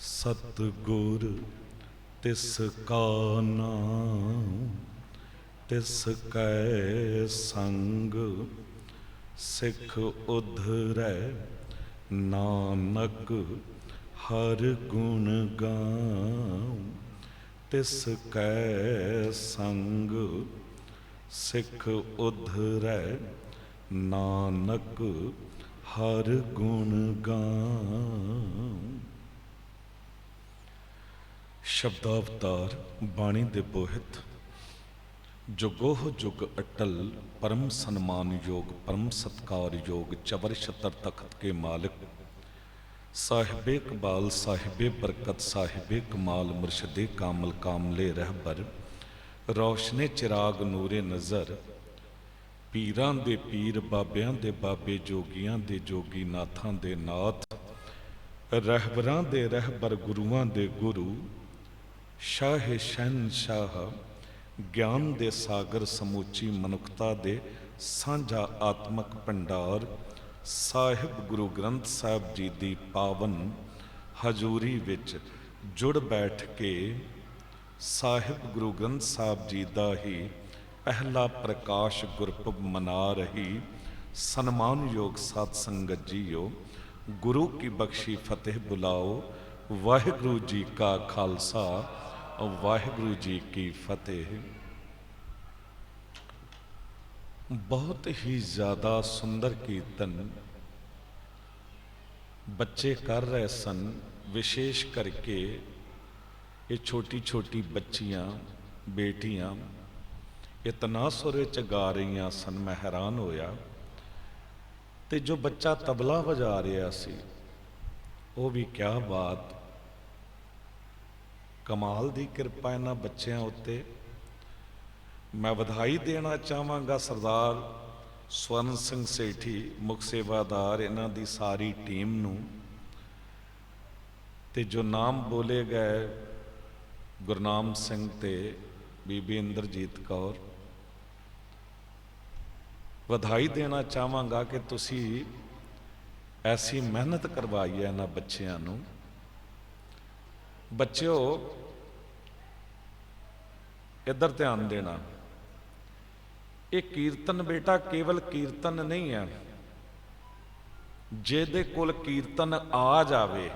सतगुर तिस का नाम तिस कै संग सिख उधरै नानक हर गुण गाऊं। तिस कै संग सिख उधरै नानक हर गुण गाऊं। शब्दावतार बाणी दे बोहित जुगोह जुग अटल परम सन्मान योग परम सत्कार योग चवर छतर तख्त के मालिक साहिबे कबाल साहिबे बरकत साहिबे कमाल मुर्शदे कामल कामले रहबर रोशने चिराग नूरे नज़र पीरां दे पीर बाबियां दे बाबे जोगियां दे जोगी नाथां दे नाथ रहबरां दे रहबर गुरुआं दे गुरु शाह शहनशाह ज्ञान दे सागर समूची मनुखता दे सांझा आत्मक भंडार साहिब गुरु ग्रंथ साहिब जी दी पावन हजूरी विच जुड़ बैठ के साहिब गुरु ग्रंथ साहिब जी दा ही पहला प्रकाश गुरपुरब मना रही सन्मान योग साध संगत जीओ गुरु की बख्शी फतेह बुलाओ। वाहिगुरु जी का खालसा वाहिगुरु जी की फतेह। बहुत ही ज़्यादा सुंदर कीर्तन बच्चे कर रहे सन, विशेष करके ये छोटी छोटी बच्चियां बेटियां इतना सुर च गा रही सन, मैं हैरान होया। ते जो बच्चा तबला बजा रहा सी वो भी क्या बात, कमाल दी किरपा इन्हां बच्चों उत्ते। मैं बधाई देना चाहांगा सरदार स्वर्ण सिंह सेठी मुख सेवादार इन्हां दी सारी टीम नूं ते जो नाम बोले गए गुरनाम सिंह ते बीबी इंद्रजीत कौर, बधाई देना चाहांगा कि तुसी ऐसी मेहनत करवाई है इन्हां बच्चों नूं। बच्चों इधर ध्यान देना, ये कीर्तन बेटा केवल कीर्तन नहीं है। जेदे कोल कीर्तन आ जावे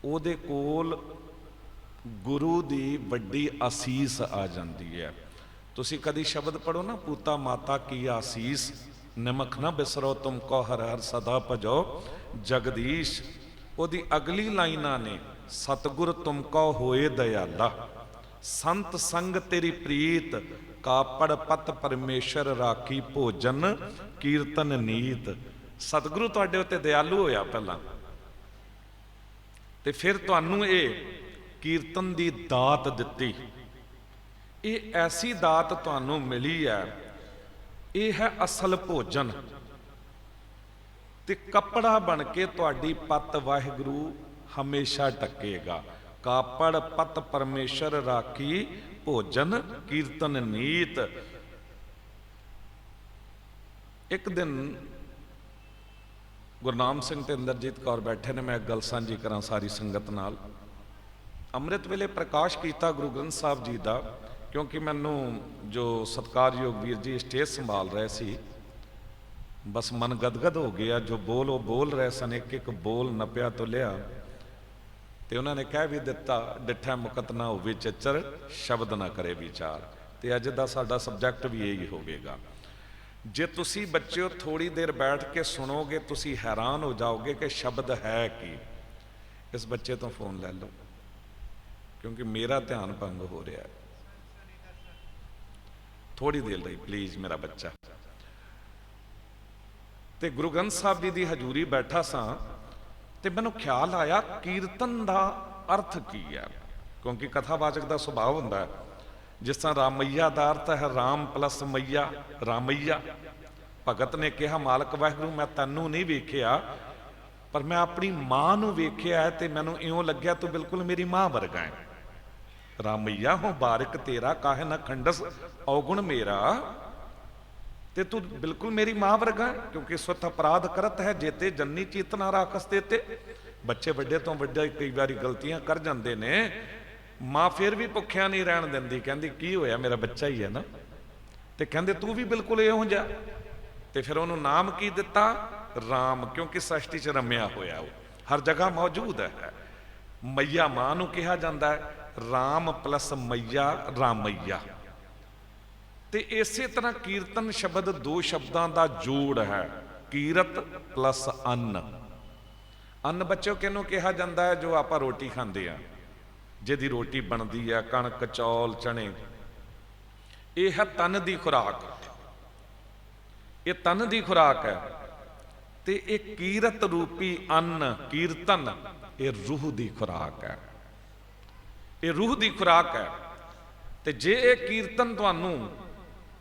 ओदे कोल गुरु दी वड्डी आसीस आ जाती है। तुसी कदी शब्द पढ़ो ना, पूता माता की आसीस निमक न बिसरो तुमको हर हर सदा भजो जगदीश। ओदी अगली लाइना ने सतगुर तुमको होए दयाला संत संग तेरी प्रीत कापड़ पत परमेश्वर राखी भोजन कीर्तन नीत। सतगुरु तुहाडे उत्ते दयालु होया पहला ते फिर तुहानू ये कीर्तन दी दात दिती। ये ऐसी दात तुहानू मिली है, ये है असल भोजन ते कपड़ा बन के तुहाडी पत वाहिगुरु हमेशा टकेगा। कापड़ पत परमेश्वर राखी भोजन कीर्तन नीत। एक दिन गुरनाम सिंह ते इंद्रजीत कौर बैठे ने, मैं गल सांझी करा सारी संगत नाल। अमृत वेले प्रकाश किया गुरु ग्रंथ साहब जी का, क्योंकि मैनू जो सत्कारयोग वीर जी स्टेज संभाल रहे सी, बस मन गदगद हो गया। जो बोल वो बोल रहे सन, एक एक बोल नपिया तो लिया तो उन्होंने कह भी दिता, डिठा मुकत ना होवे चचर शब्द ना करे विचार। तो अज का साडा सबजैक्ट भी यही होगा। जे तुसी बच्चों थोड़ी देर बैठ के सुनोगे तुसी हैरान हो जाओगे कि शब्द है कि। इस बच्चे तो फोन ले लो क्योंकि मेरा ध्यान भंग हो रहा है। थोड़ी देर रही प्लीज मेरा बच्चा। ते गुरु ग्रंथ साहब जी की हजूरी बैठा सा ते मैनू ख्याल आया कीर्तन का अर्थ की है, क्योंकि कथावाचक का सुभाव होंदा है। जिस तरह रामैया का अर्थ है राम प्लस मैया रामैया। भगत ने कहा मालक वाहिगुरू मैं तैनू नहीं वेखिया पर मैं अपनी मां नू वेखिया है ते मैनू इउं लग्या तू बिल्कुल मेरी मां वर्गा है। रामैया हो बारिक तेरा काहे न खंडस अवगुण मेरा। ते तू बिल्कुल मेरी मां वर्गा है, क्योंकि स्वत अपराध करत है जेते जन्नी चेतना राखस देते। ਬੱਚੇ ਵੱਡੇ ਤੋਂ ਵੱਡੇ ਕਈ ਵਾਰੀ ਗਲਤੀਆਂ ਕਰ ਜਾਂਦੇ ਨੇ, ਮਾਂ ਫਿਰ ਵੀ ਭੁੱਖਿਆ ਨਹੀਂ ਰਹਿਣ ਦਿੰਦੀ, ਕਹਿੰਦੀ ਕੀ ਹੋਇਆ, ਮੇਰਾ ਬੱਚਾ ਹੀ ਹੈ ਨਾ। ਤੇ ਕਹਿੰਦੇ ਤੂੰ ਵੀ ਬਿਲਕੁਲ ਇਹੋ ਜਿਹਾ। ਤੇ ਫਿਰ ਉਹਨੂੰ ਨਾਮ ਕੀ ਦਿੱਤਾ? ਰਾਮ, ਕਿਉਂਕਿ ਸ੍ਰਿਸ਼ਟੀ 'ਚ ਰਮਿਆ ਹੋਇਆ, ਉਹ ਹਰ ਜਗ੍ਹਾ ਮੌਜੂਦ ਹੈ। ਮਈਆ ਮਾਂ ਨੂੰ ਕਿਹਾ ਜਾਂਦਾ ਹੈ, ਰਾਮ ਪਲਸ ਮਈਆ ਰਾਮਈਆ। ਤੇ ਇਸੇ ਤਰ੍ਹਾਂ ਕੀਰਤਨ ਸ਼ਬਦ ਦੋ ਸ਼ਬਦਾਂ ਦਾ ਜੋੜ ਹੈ, ਕੀਰਤ ਪਲਸ ਅੰਨ। ਅੰਨ ਬੱਚਿਓ ਕਿਹਨੂੰ ਕਿਹਾ ਜਾਂਦਾ ਹੈ? ਜੋ ਆਪਾਂ ਰੋਟੀ ਖਾਂਦੇ ਆ, ਜਿਹਦੀ ਰੋਟੀ ਬਣਦੀ ਹੈ, ਕਣਕ, ਚੌਲ, ਚਣੇ, ਇਹ ਹੈ ਤਨ ਦੀ ਖੁਰਾਕ, ਇਹ ਤਨ ਦੀ ਖੁਰਾਕ ਹੈ। ਤੇ ਇਹ ਕੀਰਤ ਰੂਪੀ ਅੰਨ, ਕੀਰਤਨ, ਇਹ ਰੂਹ ਦੀ ਖੁਰਾਕ ਹੈ, ਇਹ ਰੂਹ ਦੀ ਖੁਰਾਕ ਹੈ। ਤੇ ਜੇ ਇਹ ਕੀਰਤਨ ਤੁਹਾਨੂੰ,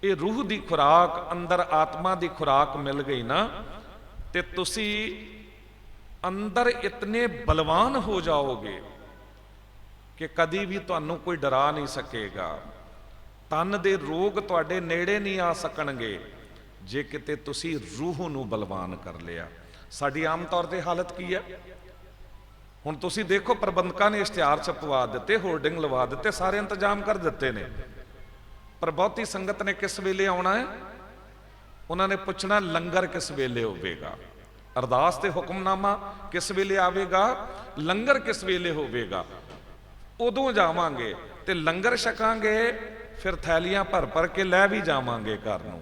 ਇਹ ਰੂਹ ਦੀ ਖੁਰਾਕ, ਅੰਦਰ ਆਤਮਾ ਦੀ ਖੁਰਾਕ ਮਿਲ ਗਈ ਨਾ, ਤੇ ਤੁਸੀਂ ਅੰਦਰ ਇਤਨੇ ਬਲਵਾਨ ਹੋ ਜਾਓਗੇ ਕਿ ਕਦੀ ਵੀ ਤੁਹਾਨੂੰ ਕੋਈ ਡਰਾ ਨਹੀਂ ਸਕੇਗਾ। ਤਨ ਦੇ ਰੋਗ ਤੁਹਾਡੇ ਨੇੜੇ ਨਹੀਂ ਆ ਸਕਣਗੇ ਜੇ ਕਿਤੇ ਤੁਸੀਂ ਰੂਹ ਨੂੰ ਬਲਵਾਨ ਕਰ ਲਿਆ। ਸਾਡੀ ਆਮ ਤੌਰ ਤੇ ਹਾਲਤ ਕੀ ਹੈ? ਹੁਣ ਤੁਸੀਂ ਦੇਖੋ, ਪ੍ਰਬੰਧਕਾਂ ਨੇ ਇਸ਼ਤਿਹਾਰ ਛਪਵਾ ਦਿੱਤੇ, ਹੋਰਡਿੰਗ ਲਵਾ ਦਿੱਤੇ, ਸਾਰੇ ਇੰਤਜ਼ਾਮ ਕਰ ਦਿੱਤੇ ਨੇ, ਪਰ ਬਹੁਤੀ ਸੰਗਤ ਨੇ ਕਿਸ ਵੇਲੇ ਆਉਣਾ ਹੈ? ਉਹਨਾਂ ਨੇ ਪੁੱਛਣਾ ਲੰਗਰ ਕਿਸ ਵੇਲੇ ਹੋਵੇਗਾ, ਅਰਦਾਸ ਤੇ ਹੁਕਮਨਾਮਾ ਕਿਸ ਵੇਲੇ ਆਵੇਗਾ, ਲੰਗਰ ਕਿਸ ਵੇਲੇ ਹੋਵੇਗਾ, ਉਦੋਂ ਜਾਵਾਂਗੇ ਤੇ ਲੰਗਰ ਛਕਾਂਗੇ, ਫਿਰ ਥੈਲੀਆਂ ਭਰ ਭਰ ਕੇ ਲੈ ਵੀ ਜਾਵਾਂਗੇ ਘਰ ਨੂੰ।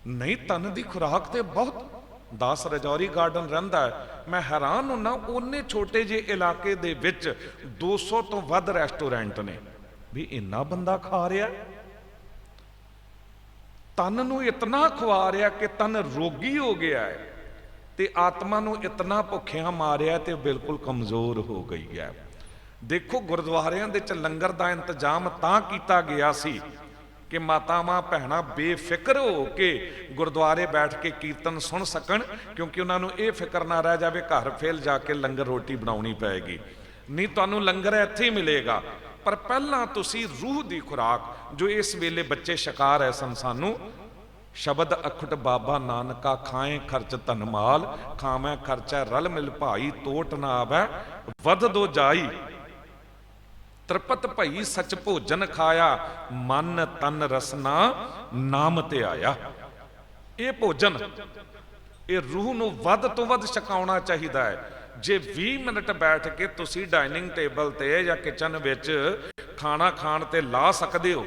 ਨਹੀਂ, ਤਨ ਦੀ ਖੁਰਾਕ ਤੇ ਬਹੁਤ। 10 ਰਜੌਰੀ ਗਾਰਡਨ ਰਹਿੰਦਾ ਹੈ, ਮੈਂ ਹੈਰਾਨ ਹੁੰਨਾ, ਉਹਨੇ ਛੋਟੇ ਜਿਹੇ ਇਲਾਕੇ ਦੇ ਵਿੱਚ 200 ਤੋਂ ਵੱਧ ਰੈਸਟੋਰੈਂਟ ਨੇ, ਵੀ ਇੰਨਾ ਬੰਦਾ ਖਾ ਰਿਹਾ, ਤਨ ਨੂੰ ਇਤਨਾ ਖਵਾ ਰਿਹਾ ਕਿ ਤਨ ਰੋਗੀ ਹੋ ਗਿਆ ਹੈ, ਤੇ ਆਤਮਾ ਨੂੰ ਇਤਨਾ ਭੁੱਖਿਆ ਮਾਰਿਆ ਤੇ ਬਿਲਕੁਲ ਕਮਜ਼ੋਰ ਹੋ ਗਈ ਹੈ। ਦੇਖੋ, ਗੁਰਦੁਆਰਿਆਂ ਦੇ ਚ ਲੰਗਰ ਦਾ ਇੰਤਜ਼ਾਮ ਤਾਂ ਕੀਤਾ ਗਿਆ ਸੀ ਕਿ ਮਾਤਾਵਾਂ ਭੈਣਾਂ ਬੇਫਿਕਰ ਹੋ ਕੇ ਗੁਰਦੁਆਰੇ ਬੈਠ ਕੇ ਕੀਰਤਨ ਸੁਣ ਸਕਣ, ਕਿਉਂਕਿ ਉਹਨਾਂ ਨੂੰ ਇਹ ਫਿਕਰ ਨਾ ਰਹਿ ਜਾਵੇ ਘਰ ਫੇਲ ਜਾ ਕੇ ਲੰਗਰ ਰੋਟੀ ਬਣਾਉਣੀ ਪਏਗੀ। ਨਹੀਂ, ਤੁਹਾਨੂੰ ਲੰਗਰ ਇੱਥੇ ਹੀ ਮਿਲੇਗਾ, ਪਰ ਪਹਿਲਾਂ ਤੁਸੀਂ ਰੂਹ ਦੀ ਖੁਰਾਕ, ਜੋ ਇਸ ਵੇਲੇ ਬੱਚੇ ਛਕਾ ਰਹੇ ਸਨ ਸਾਨੂੰ, ਸ਼ਬਦ ਅਖੁਟ ਬਾਬਾ ਨਾਨਕਾ, ਖਾਏ ਖਰਚ ਧਨ ਮਾਲ, ਖਾਵੇਂ ਖਰਚਾ ਰਲ ਮਿਲ ਭਾਈ, ਤੋਟ ਨਾ ਆਵੈ ਵਧ ਦੋ ਜਾਈ, ਤ੍ਰਿਪਤ ਭਈ ਸਚ ਭੋਜਨ ਖਾਇਆ, ਮਨ ਤਨ ਰਸਨਾ ਨਾਮ ਤੇ ਆਇਆ। ਇਹ ਭੋਜਨ, ਇਹ ਰੂਹ ਨੂੰ ਵੱਧ ਤੋਂ ਵੱਧ ਛਕਾਉਣਾ ਚਾਹੀਦਾ ਹੈ। ਜੇ 20 ਮਿੰਟ ਬੈਠ ਕੇ ਤੁਸੀਂ ਡਾਈਨਿੰਗ ਟੇਬਲ ਤੇ ਜਾਂ ਕਿਚਨ ਵਿੱਚ ਖਾਣਾ ਖਾਣ ਤੇ ਲਾ ਸਕਦੇ ਹੋ,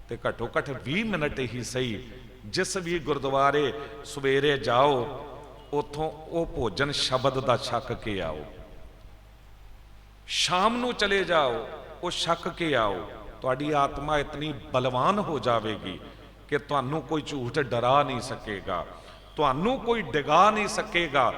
ਤੇ ਘੱਟੋ ਘੱਟ 20 ਮਿੰਟ ਹੀ ਸਹੀ, ਜਿਸ ਵੀ ਗੁਰਦੁਆਰੇ ਸਵੇਰੇ ਜਾਓ, ਉਥੋਂ ਉਹ ਭੋਜਨ ਸ਼ਬਦ ਦਾ ਛਕ ਕੇ ਆਓ। ਸ਼ਾਮ ਨੂੰ ਚਲੇ ਜਾਓ, ਉਹ ਛਕ ਕੇ ਆਓ। ਤੁਹਾਡੀ ਆਤਮਾ ਇਤਨੀ ਬਲਵਾਨ ਹੋ ਜਾਵੇਗੀ ਕਿ ਤੁਹਾਨੂੰ ਕੋਈ ਝੂਠ ਡਰਾ ਨਹੀਂ ਸਕੇਗਾ, ਤੁਹਾਨੂੰ ਕੋਈ ਡਿਗਾ ਨਹੀਂ ਸਕੇਗਾ।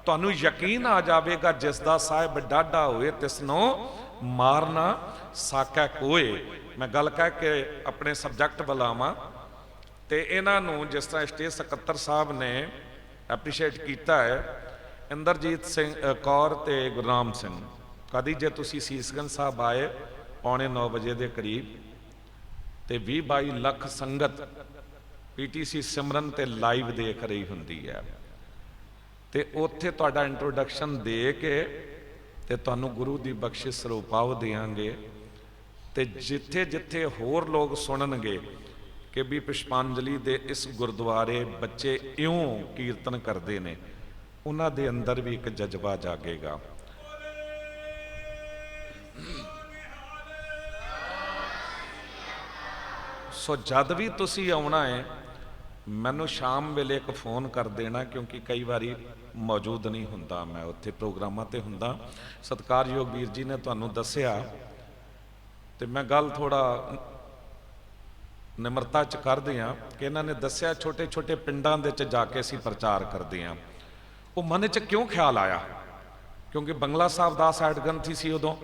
ਤੁਹਾਨੂੰ ਯਕੀਨ ਆ ਜਾਵੇਗਾ, ਜਿਸ ਦਾ ਸਾਹਿਬ ਡਾਢਾ ਹੋਏ ਤਿਸਨੋਂ ਮਾਰਨਾ ਸਾਕੈ ਕੋਏ। ਮੈਂ ਗੱਲ ਕਹਿ ਕੇ ਆਪਣੇ ਸਬਜੈਕਟ ਬੁਲਾਵਾਂ, ਤੇ ਇਹਨਾਂ ਨੂੰ ਜਿਸ ਤਰ੍ਹਾਂ ਸਟੇਜ ਸਕੱਤਰ ਸਾਹਿਬ ਨੇ ਐਪਰੀਸ਼ੀਏਟ ਕੀਤਾ ਹੈ, ਇੰਦਰਜੀਤ ਸਿੰਘ ਕੌਰ ਤੇ ਗੁਰਨਾਮ ਸਿੰਘ। ਕਦੀ ਜੇ ਤੁਸੀਂ ਸੀਸਗੰਜ ਸਾਹਿਬ ਆਏ ਪੌਣੇ 9 ਵਜੇ ਦੇ ਕਰੀਬ, ਤੇ 20-22 ਲੱਖ ਸੰਗਤ PTC ਸਿਮਰਨ ਤੇ ਲਾਈਵ ਦੇਖ ਰਹੀ ਹੁੰਦੀ ਹੈ, ਤੇ ਉੱਥੇ ਤੁਹਾਡਾ ਇੰਟਰੋਡਕਸ਼ਨ ਦੇ ਕੇ ਤੇ ਤੁਹਾਨੂੰ ਗੁਰੂ ਦੀ ਬਖਸ਼ਿਸ਼ ਸਰੂਪਾਵ ਦੇਵਾਂਗੇ। ਤੇ ਜਿੱਥੇ ਜਿੱਥੇ ਹੋਰ ਲੋਕ ਸੁਣਨਗੇ ਕਿ ਵੀ ਪੁਸ਼ਪਾਂਜਲੀ ਦੇ ਇਸ ਗੁਰਦੁਆਰੇ ਬੱਚੇ ਇਉਂ ਕੀਰਤਨ ਕਰਦੇ ਨੇ, ਉਹਨਾਂ ਦੇ ਅੰਦਰ ਵੀ ਇੱਕ ਜਜ਼ਬਾ ਜਾਗੇਗਾ। ਸੋ ਜਦ ਵੀ ਤੁਸੀਂ ਆਉਣਾ ਹੈ, ਮੈਨੂੰ ਸ਼ਾਮ ਵੇਲੇ ਇੱਕ ਫੋਨ ਕਰ ਦੇਣਾ, ਕਿਉਂਕਿ ਕਈ ਵਾਰੀ ਮੌਜੂਦ ਨਹੀਂ ਹੁੰਦਾ, ਮੈਂ ਉੱਥੇ ਪ੍ਰੋਗਰਾਮਾਂ ਤੇ ਹੁੰਦਾ। ਸਤਿਕਾਰਯੋਗ ਵੀਰ ਜੀ ਨੇ ਤੁਹਾਨੂੰ ਦੱਸਿਆ, ਤੇ ਮੈਂ ਗੱਲ ਥੋੜਾ ਨਿਮਰਤਾ ਚ ਕਰਦੇ ਹਾਂ ਕਿ ਇਹਨਾਂ ਨੇ ਦੱਸਿਆ ਛੋਟੇ ਛੋਟੇ ਪਿੰਡਾਂ ਦੇ ਚ ਜਾ ਕੇ ਅਸੀਂ ਪ੍ਰਚਾਰ ਕਰਦੇ ਹਾਂ। ਉਹ ਮਨ ਚ ਕਿਉਂ ਖਿਆਲ ਆਇਆ? ਕਿਉਂਕਿ ਬੰਗਲਾ ਸਾਹਿਬ ਦਾ ਸਾਈਡ ਗ੍ਰੰਥੀ ਸੀ ਉਦੋਂ,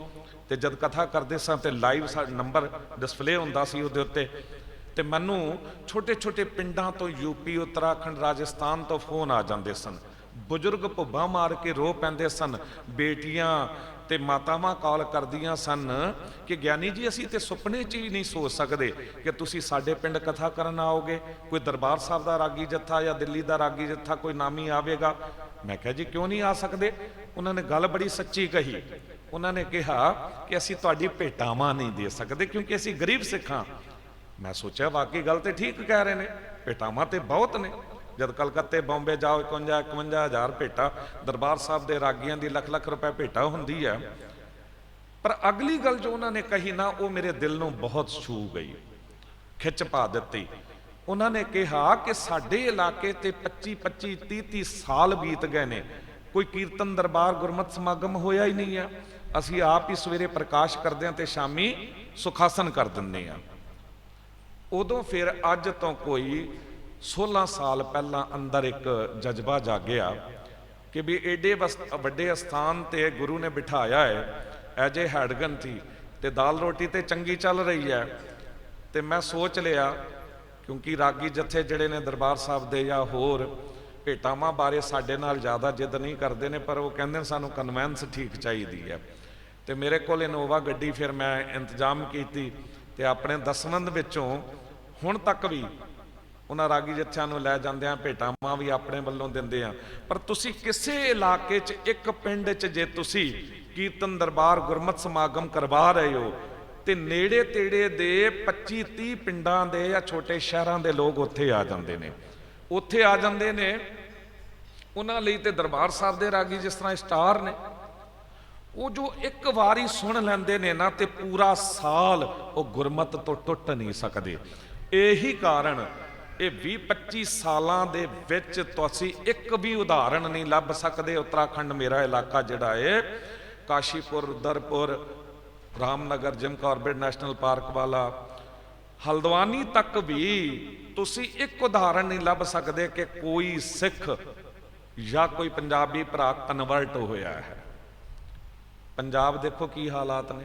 ਤੇ ਜਦ ਕਥਾ ਕਰਦੇ ਸਾਂ ਤੇ ਲਾਈਵ ਨੰਬਰ ਡਿਸਪਲੇ ਹੁੰਦਾ ਸੀ ਉਹਦੇ ਉੱਤੇ, ਤੇ ਮੈਨੂੰ ਛੋਟੇ ਛੋਟੇ ਪਿੰਡਾਂ ਤੋਂ ਯੂਪੀ, ਉੱਤਰਾਖੰਡ, ਰਾਜਸਥਾਨ ਤੋਂ ਫੋਨ ਆ ਜਾਂਦੇ ਸਨ। ਬਜ਼ੁਰਗ ਭੁੱਬਾਂ ਮਾਰ ਕੇ ਰੋ ਪੈਂਦੇ ਸਨ, ਬੇਟੀਆਂ ਤੇ ਮਾਤਾਵਾਂ ਕਾਲ ਕਰਦੀਆਂ ਸਨ ਕਿ ਗਿਆਨੀ ਜੀ, ਅਸੀਂ ਤੇ ਸੁਪਨੇ 'ਚ ਹੀ ਨਹੀਂ ਸੋਚ ਸਕਦੇ ਕਿ ਤੁਸੀਂ ਸਾਡੇ ਪਿੰਡ ਕਥਾ ਕਰਨ ਆਓਗੇ। ਕੋਈ ਦਰਬਾਰ ਸਾਹਿਬ ਦਾ ਰਾਗੀ ਜੱਥਾ ਜਾਂ ਦਿੱਲੀ ਦਾ ਰਾਗੀ ਜੱਥਾ ਕੋਈ ਨਾਮੀ ਆਵੇਗਾ। ਮੈਂ ਕਿਹਾ ਜੀ ਕਿਉਂ ਨਹੀਂ ਆ ਸਕਦੇ? उन्होंने गल बड़ी सच्ची कही। उन्होंने कहा कि असी तुहाडी भेटावां नहीं दे सकते क्योंकि असी गरीब सिख हाँ। मैं सोचा वाकई गल तो ठीक कह रहे हैं, भेटावां तो बहुत ने। जब कलकत्ते बॉम्बे जाओ 51-51 भेटा दरबार साहब के रागियां की लख लख रुपए भेटा होंदी है। पर अगली गल जो उन्होंने कही ना, वो मेरे दिल नूं बहुत छू गई, खिच पा दी। उन्होंने कहा कि साडे इलाके ते 25-25 30-30 साल बीत गए ने, कोई कीर्तन दरबार गुरमत समागम होया ही नहीं है। असी आप ही सवेरे प्रकाश करते हैं तो शामी सुखासन कर दिंदे हैं। उदों फिर अज तो कोई 16 साल पहला अंदर एक जज्बा जागया कि भी एडे वड्डे स्थान ते गुरु ने बिठाया है, एज ए हैडगन थी ते दाल रोटी तो चंगी चल रही है। तो मैं सोच लिया, क्योंकि रागी जत्थे जड़े ने दरबार साहब दे या होर भेटावां बारे साडे नाल ज़्यादा जिद नहीं करते हैं, पर वो कहते सानू कन्वेंस ठीक चाहिए है। तो मेरे को इनोवा गड्डी फिर मैं इंतजाम की ते अपने दसवंध विचों हुण तक भी उन्हां रागी जत्थियां नूं लै जांदे आ, भेटावां भी अपने वल्लों दिंदे आ। पर तुसी किसे इलाके च एक पिंड च जे तुसी कीर्तन दरबार गुरमत समागम करवा रहे हो ते नेड़े तेड़े दे 25-30 पिंडां दे या छोटे शहरां दे लोग उत्थे आ जांदे ने, उत्थे आ जांदे ने। उन्हां लई ते दरबार साहब दे रागी जिस तरह स्टार ने, वो जो एक वारी सुन लैंदे ने ना ते पूरा साल वो गुरमत तो टुट नहीं सकते। यही कारण ये 20-25 सालां दे विच तुसीं एक भी उदाहरण नहीं लभ सकते। उत्तराखंड मेरा इलाका जिहड़ा है, Kashipur, Rudrapur, Ramnagar, Jim Corbett national park वाला, हल्द्वानी तक भी तुसी एक उदाहरण नहीं लभ सकते कि कोई सिख या कोई पंजाबी भरा कन्वर्ट होया है। पंजाब देखो की हालात ने,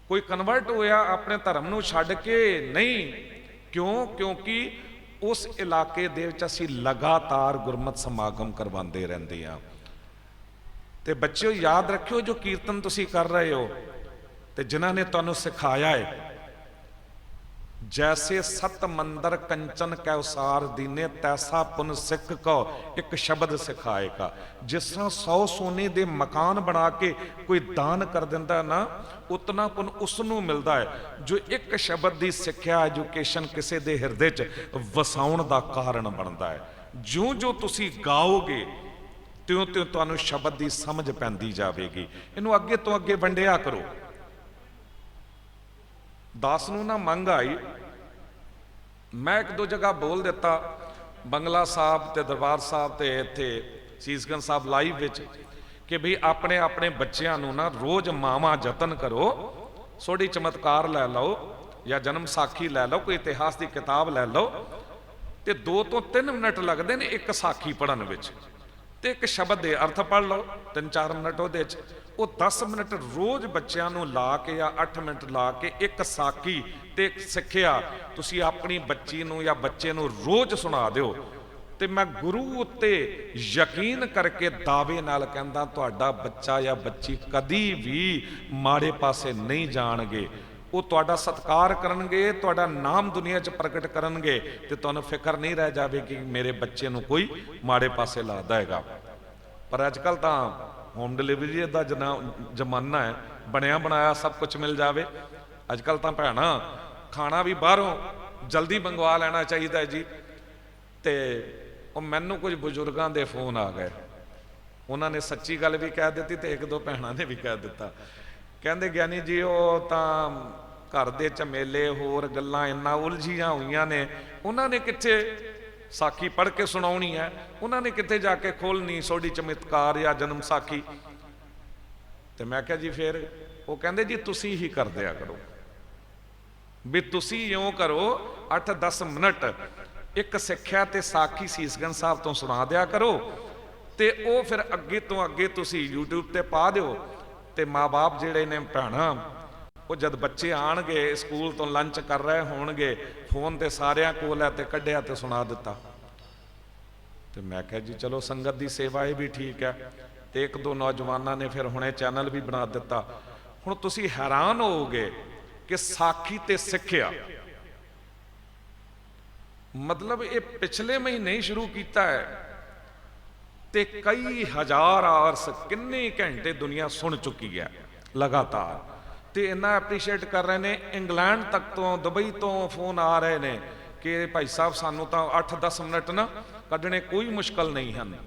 कोई कन्वर्ट होया अपने धर्म नूं छड्ड के नहीं। क्यों? क्योंकि उस इलाके दे विच असीं लगातार गुरमत समागम करवाते रहंदे हैं। ते बच्चों याद रखियो, जो कीर्तन तुसी कर रहे हो ते जिन्हां ने तुहानूं सिखाया है, जैसे सत मंदर कंचन कैसार दीने तैसा पुन सिख को एक शब्द सिखाएगा। जिस तरह 100 सोने दे मकान बना के कोई दान कर दिंदा ना, उतना पुन उसनूं मिलता है जो एक शब्द की सिक्ख्या एजुकेशन किसी के हिरदे च वसाउण दा कारण बनता है। ज्यों ज्यों तुसी गाओगे त्यों त्यों तुहानूं शब्द की समझ पैंदी जाएगी। इनू अगे तो अगे वंडिया करो। दास नूं ना मंग आई, मैं एक दो जगह बोल दिता, बंगला साहब ते दरबार साहब ते इत्थे सीसगंज साहब लाइव विच, कि भी अपने अपने बच्चों नूं ना रोज़ मावां जतन करो, सोढ़ी चमत्कार लै लो या जन्म साखी लै लो, कोई इतिहास की किताब लै लो, तो 2 ਤੋਂ 3 मिनट लगते हैं एक साखी पढ़न विच, ते एक शब्द दे अर्थ पढ़ लो 3-4 मिनट वो 10 मिनट रोज़ बच्चों नूं ला के या 8 मिनट ला के एक साखी ते एक सिक्ख्या तुसी अपनी बच्ची नूं या बच्चे नूं रोज़ सुना दिओ। ते मैं गुरु उत्ते यकीन करके दावे नाल कहंदा, तुहाडा बच्चा या बच्ची कदी भी माड़े पासे नहीं जाणगे। वो तुहाडा सत्कार करनगे, तुहाडा नाम दुनिया च प्रगट करनगे, ते तुहानूं फिक्र नहीं रह जावेगी कि मेरे बच्चे नूं कोई माड़े पासे ला देगा। पर अजकल तां होम डिलीवरी का जमाना है, बनया बनाया सब कुछ मिल जाए। अजकल तां भैणां खाना भी बाहरों जल्दी मंगवा लेना चाहिए है जी। तो वो मैनू कुछ बजुर्गों के फोन आ गए, उन्होंने सच्ची गल भी कह दी तो 1-2 भैणां ने भी कह दिता, कहते ज्ञानी जी वो तां घर दे झमेले होर गल्लां इन्ना उलझियां हुई ने, उन्होंने कित्थे साखी पढ़ के सुनाउणी है, उन्होंने कित्थे जाके खोलनी सोढ़ी चमत्कार या जन्म साखी। तो मैं क्या जी फिर वो कहते जी तुसी ही कर दिया करो, भी तुसी इउं करो 8-10 मिनट एक सिक्ख्या ते साखी सीसगंज साहब तो सुना दिया करो, ते वो फिर अगे तो अगे तुसी यूट्यूब ते पा दिओ। ते माँ बाप जिहड़े ने भैणां वो जद बच्चे आणगे स्कूल तो लंच कर रहे होणगे, फोन ते सारियां कोल है ते कढ़िया ते सुना दिता। तो मैं कहा जी चलो संगत की सेवा ये भी ठीक है। तो 1-2 नौजवानों ने फिर हुणे चैनल भी बना दिता। हुण तुसी हैरान होओगे कि साखी ते सिक्ख्या मतलब ये पिछले महीने ही शुरू किया है। ਤੇ ਕਈ ਹਜ਼ਾਰ ਆਰਸ ਕਿੰਨੇ ਘੰਟੇ ਦੁਨੀਆ ਸੁਣ ਚੁੱਕੀ ਹੈ ਲਗਾਤਾਰ, ਤੇ ਇੰਨਾ ਐਪਰੀਸ਼ੀਏਟ ਕਰ ਰਹੇ ਨੇ। ਇੰਗਲੈਂਡ ਤੱਕ ਤੋਂ, ਦੁਬਈ ਤੋਂ ਫੋਨ ਆ ਰਹੇ ਨੇ ਕਿ ਭਾਈ ਸਾਹਿਬ ਸਾਨੂੰ ਤਾਂ 8-10 ਮਿੰਟ ਨਾ ਕੱਢਣੇ ਕੋਈ ਮੁਸ਼ਕਲ ਨਹੀਂ ਹਨ।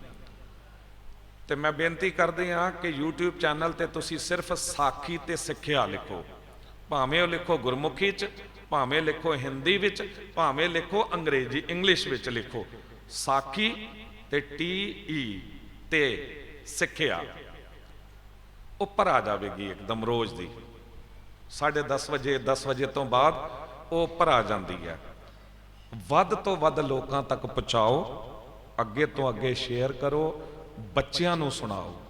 ਤੇ ਮੈਂ ਬੇਨਤੀ ਕਰਦੇ ਹਾਂ ਕਿ YouTube ਚੈਨਲ ਤੇ ਤੁਸੀਂ ਸਿਰਫ ਸਾਖੀ ਤੇ ਸਿੱਖਿਆ ਲਿਖੋ, ਭਾਵੇਂ ਉਹ ਲਿਖੋ ਗੁਰਮੁਖੀ 'ਚ, ਭਾਵੇਂ ਲਿਖੋ ਹਿੰਦੀ ਵਿੱਚ, ਭਾਵੇਂ ਲਿਖੋ ਅੰਗਰੇਜ਼ੀ ਇੰਗਲਿਸ਼ ਵਿੱਚ ਲਿਖੋ, ਸਾਖੀ ਤੇ TE ਤੇ ਸਿੱਖਿਆ ਉੱਪਰ ਆ ਜਾਵੇਗੀ ਇੱਕਦਮ ਰੋਜ਼ ਦੀ 10:30 ਵਜੇ, 10 ਵਜੇ ਤੋਂ ਬਾਅਦ ਉਹ ਉੱਪਰ ਆ ਜਾਂਦੀ ਹੈ। ਵੱਧ ਤੋਂ ਵੱਧ ਲੋਕਾਂ ਤੱਕ ਪਹੁੰਚਾਓ, ਅੱਗੇ ਤੋਂ ਅੱਗੇ ਸ਼ੇਅਰ ਕਰੋ, ਬੱਚਿਆਂ ਨੂੰ ਸੁਣਾਓ।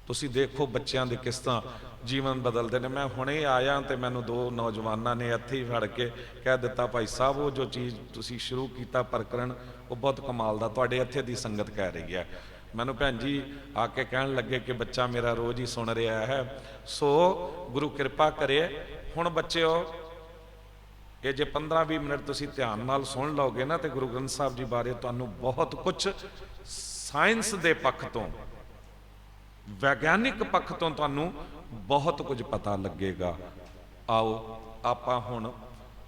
ਤੁਸੀਂ ਦੇਖੋ ਬੱਚਿਆਂ ਦੇ ਕਿਸ ਤਰ੍ਹਾਂ ਜੀਵਨ ਬਦਲਦੇ ਨੇ। ਮੈਂ ਹੁਣੇ ਆਇਆ ਤੇ ਮੈਨੂੰ 2 ਨੌਜਵਾਨਾਂ ਨੇ ਇੱਥੇ ਹੀ ਫੜ ਕੇ ਕਹਿ ਦਿੱਤਾ, ਭਾਈ ਸਾਹਿਬ ਉਹ ਜੋ ਚੀਜ਼ ਤੁਸੀਂ ਸ਼ੁਰੂ ਕੀਤਾ ਪ੍ਰਕਰਣ ਉਹ ਬਹੁਤ ਕਮਾਲ ਦਾ, ਤੁਹਾਡੇ ਇੱਥੇ ਦੀ ਸੰਗਤ ਕਹਿ ਰਹੀ ਹੈ। ਮੈਨੂੰ ਭੈਣ ਜੀ ਆ ਕੇ ਕਹਿਣ ਲੱਗੇ ਕਿ ਬੱਚਾ ਮੇਰਾ ਰੋਜ਼ ਹੀ ਸੁਣ ਰਿਹਾ ਹੈ। ਸੋ ਗੁਰੂ ਕਿਰਪਾ ਕਰੇ। ਹੁਣ ਬੱਚਿਓ ਇਹ ਜੇ 15-20 ਮਿੰਟ ਤੁਸੀਂ ਧਿਆਨ ਨਾਲ ਸੁਣ ਲਓਗੇ ਨਾ ਤੇ ਗੁਰੂ ਗ੍ਰੰਥ ਸਾਹਿਬ ਜੀ ਬਾਰੇ ਤੁਹਾਨੂੰ ਬਹੁਤ ਕੁਝ ਸਾਇੰਸ ਦੇ ਪੱਖ ਤੋਂ, ਵਿਗਿਆਨਿਕ ਪੱਖ ਤੋਂ ਤੁਹਾਨੂੰ ਬਹੁਤ ਕੁਝ ਪਤਾ ਲੱਗੇਗਾ। ਆਓ ਆਪਾਂ ਹੁਣ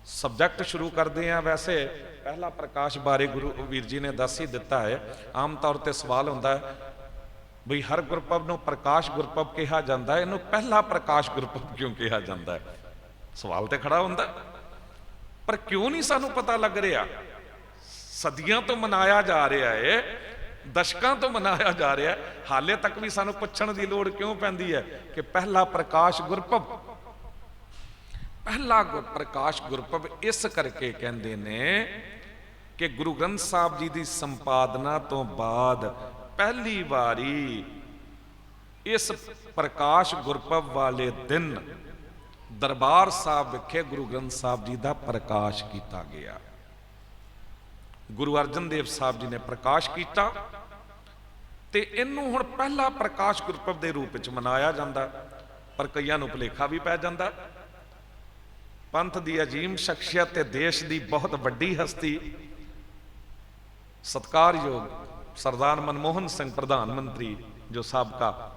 ਸਬਜੈਕਟ ਸ਼ੁਰੂ ਕਰਦੇ ਹਾਂ। ਵੈਸੇ ਪਹਿਲਾ ਪ੍ਰਕਾਸ਼ ਬਾਰੇ ਗੁਰੂ ਵੀਰ ਜੀ ਨੇ ਦੱਸ ਹੀ ਦਿੱਤਾ ਹੈ। ਆਮ ਤੌਰ ਤੇ ਸਵਾਲ ਹੁੰਦਾ ਹੈ ਬਈ ਹਰ ਗੁਰਪੁਰਬ ਨੂੰ ਪ੍ਰਕਾਸ਼ ਗੁਰਪੁਰਬ ਕਿਹਾ ਜਾਂਦਾ ਹੈ, ਇਹਨੂੰ ਪਹਿਲਾ ਪ੍ਰਕਾਸ਼ ਗੁਰਪੁਰਬ ਕਿਉਂ ਕਿਹਾ ਜਾਂਦਾ ਹੈ? ਸਵਾਲ ਤੇ ਖੜਾ ਹੁੰਦਾ, ਪਰ ਕਿਉਂ ਨਹੀਂ ਸਾਨੂੰ ਪਤਾ ਲੱਗ ਰਿਹਾ? ਸਦੀਆਂ ਤੋਂ ਮਨਾਇਆ ਜਾ ਰਿਹਾ ਹੈ, ਦਸ਼ਕਾਂ ਤੋਂ ਮਨਾਇਆ ਜਾ ਰਿਹਾ ਹੈ, ਹਾਲੇ ਤੱਕ ਵੀ ਸਾਨੂੰ ਪੁੱਛਣ ਦੀ ਲੋੜ ਕਿਉਂ ਪੈਂਦੀ ਹੈ ਕਿ ਪਹਿਲਾ ਪ੍ਰਕਾਸ਼ ਗੁਰਪੁਰਬ? ਪਹਿਲਾ ਪ੍ਰਕਾਸ਼ ਗੁਰਪੁਰਬ ਇਸ ਕਰਕੇ ਕਹਿੰਦੇ ਨੇ ਕਿ ਗੁਰੂ ਗ੍ਰੰਥ ਸਾਹਿਬ ਜੀ ਦੀ ਸੰਪਾਦਨਾ ਤੋਂ ਬਾਅਦ ਪਹਿਲੀ ਵਾਰੀ ਇਸ ਪ੍ਰਕਾਸ਼ ਗੁਰਪੁਰਬ ਵਾਲੇ ਦਿਨ ਦਰਬਾਰ ਸਾਹਿਬ ਵਿਖੇ ਗੁਰੂ ਗ੍ਰੰਥ ਸਾਹਿਬ ਜੀ ਦਾ ਪ੍ਰਕਾਸ਼ ਕੀਤਾ ਗਿਆ। ਗੁਰੂ ਅਰਜਨ ਦੇਵ ਸਾਹਿਬ ਜੀ ਨੇ ਪ੍ਰਕਾਸ਼ ਕੀਤਾ ਤੇ ਇਹਨੂੰ ਹੁਣ ਪਹਿਲਾ ਪ੍ਰਕਾਸ਼ ਗੁਰਪੁਰਬ ਦੇ ਰੂਪ ਵਿੱਚ ਮਨਾਇਆ ਜਾਂਦਾ। ਪਰ ਕਈਆਂ ਨੂੰ ਭੁਲੇਖਾ ਵੀ ਪੈ ਜਾਂਦਾ। ਪੰਥ ਦੀ ਅਜੀਮ ਸ਼ਖਸੀਅਤ ਤੇ ਦੇਸ਼ ਦੀ ਬਹੁਤ ਵੱਡੀ ਹਸਤੀ ਸਤਿਕਾਰਯੋਗ ਸਰਦਾਰ ਮਨਮੋਹਨ ਸਿੰਘ ਪ੍ਰਧਾਨ ਮੰਤਰੀ ਜੋ ਸਾਬਕਾ,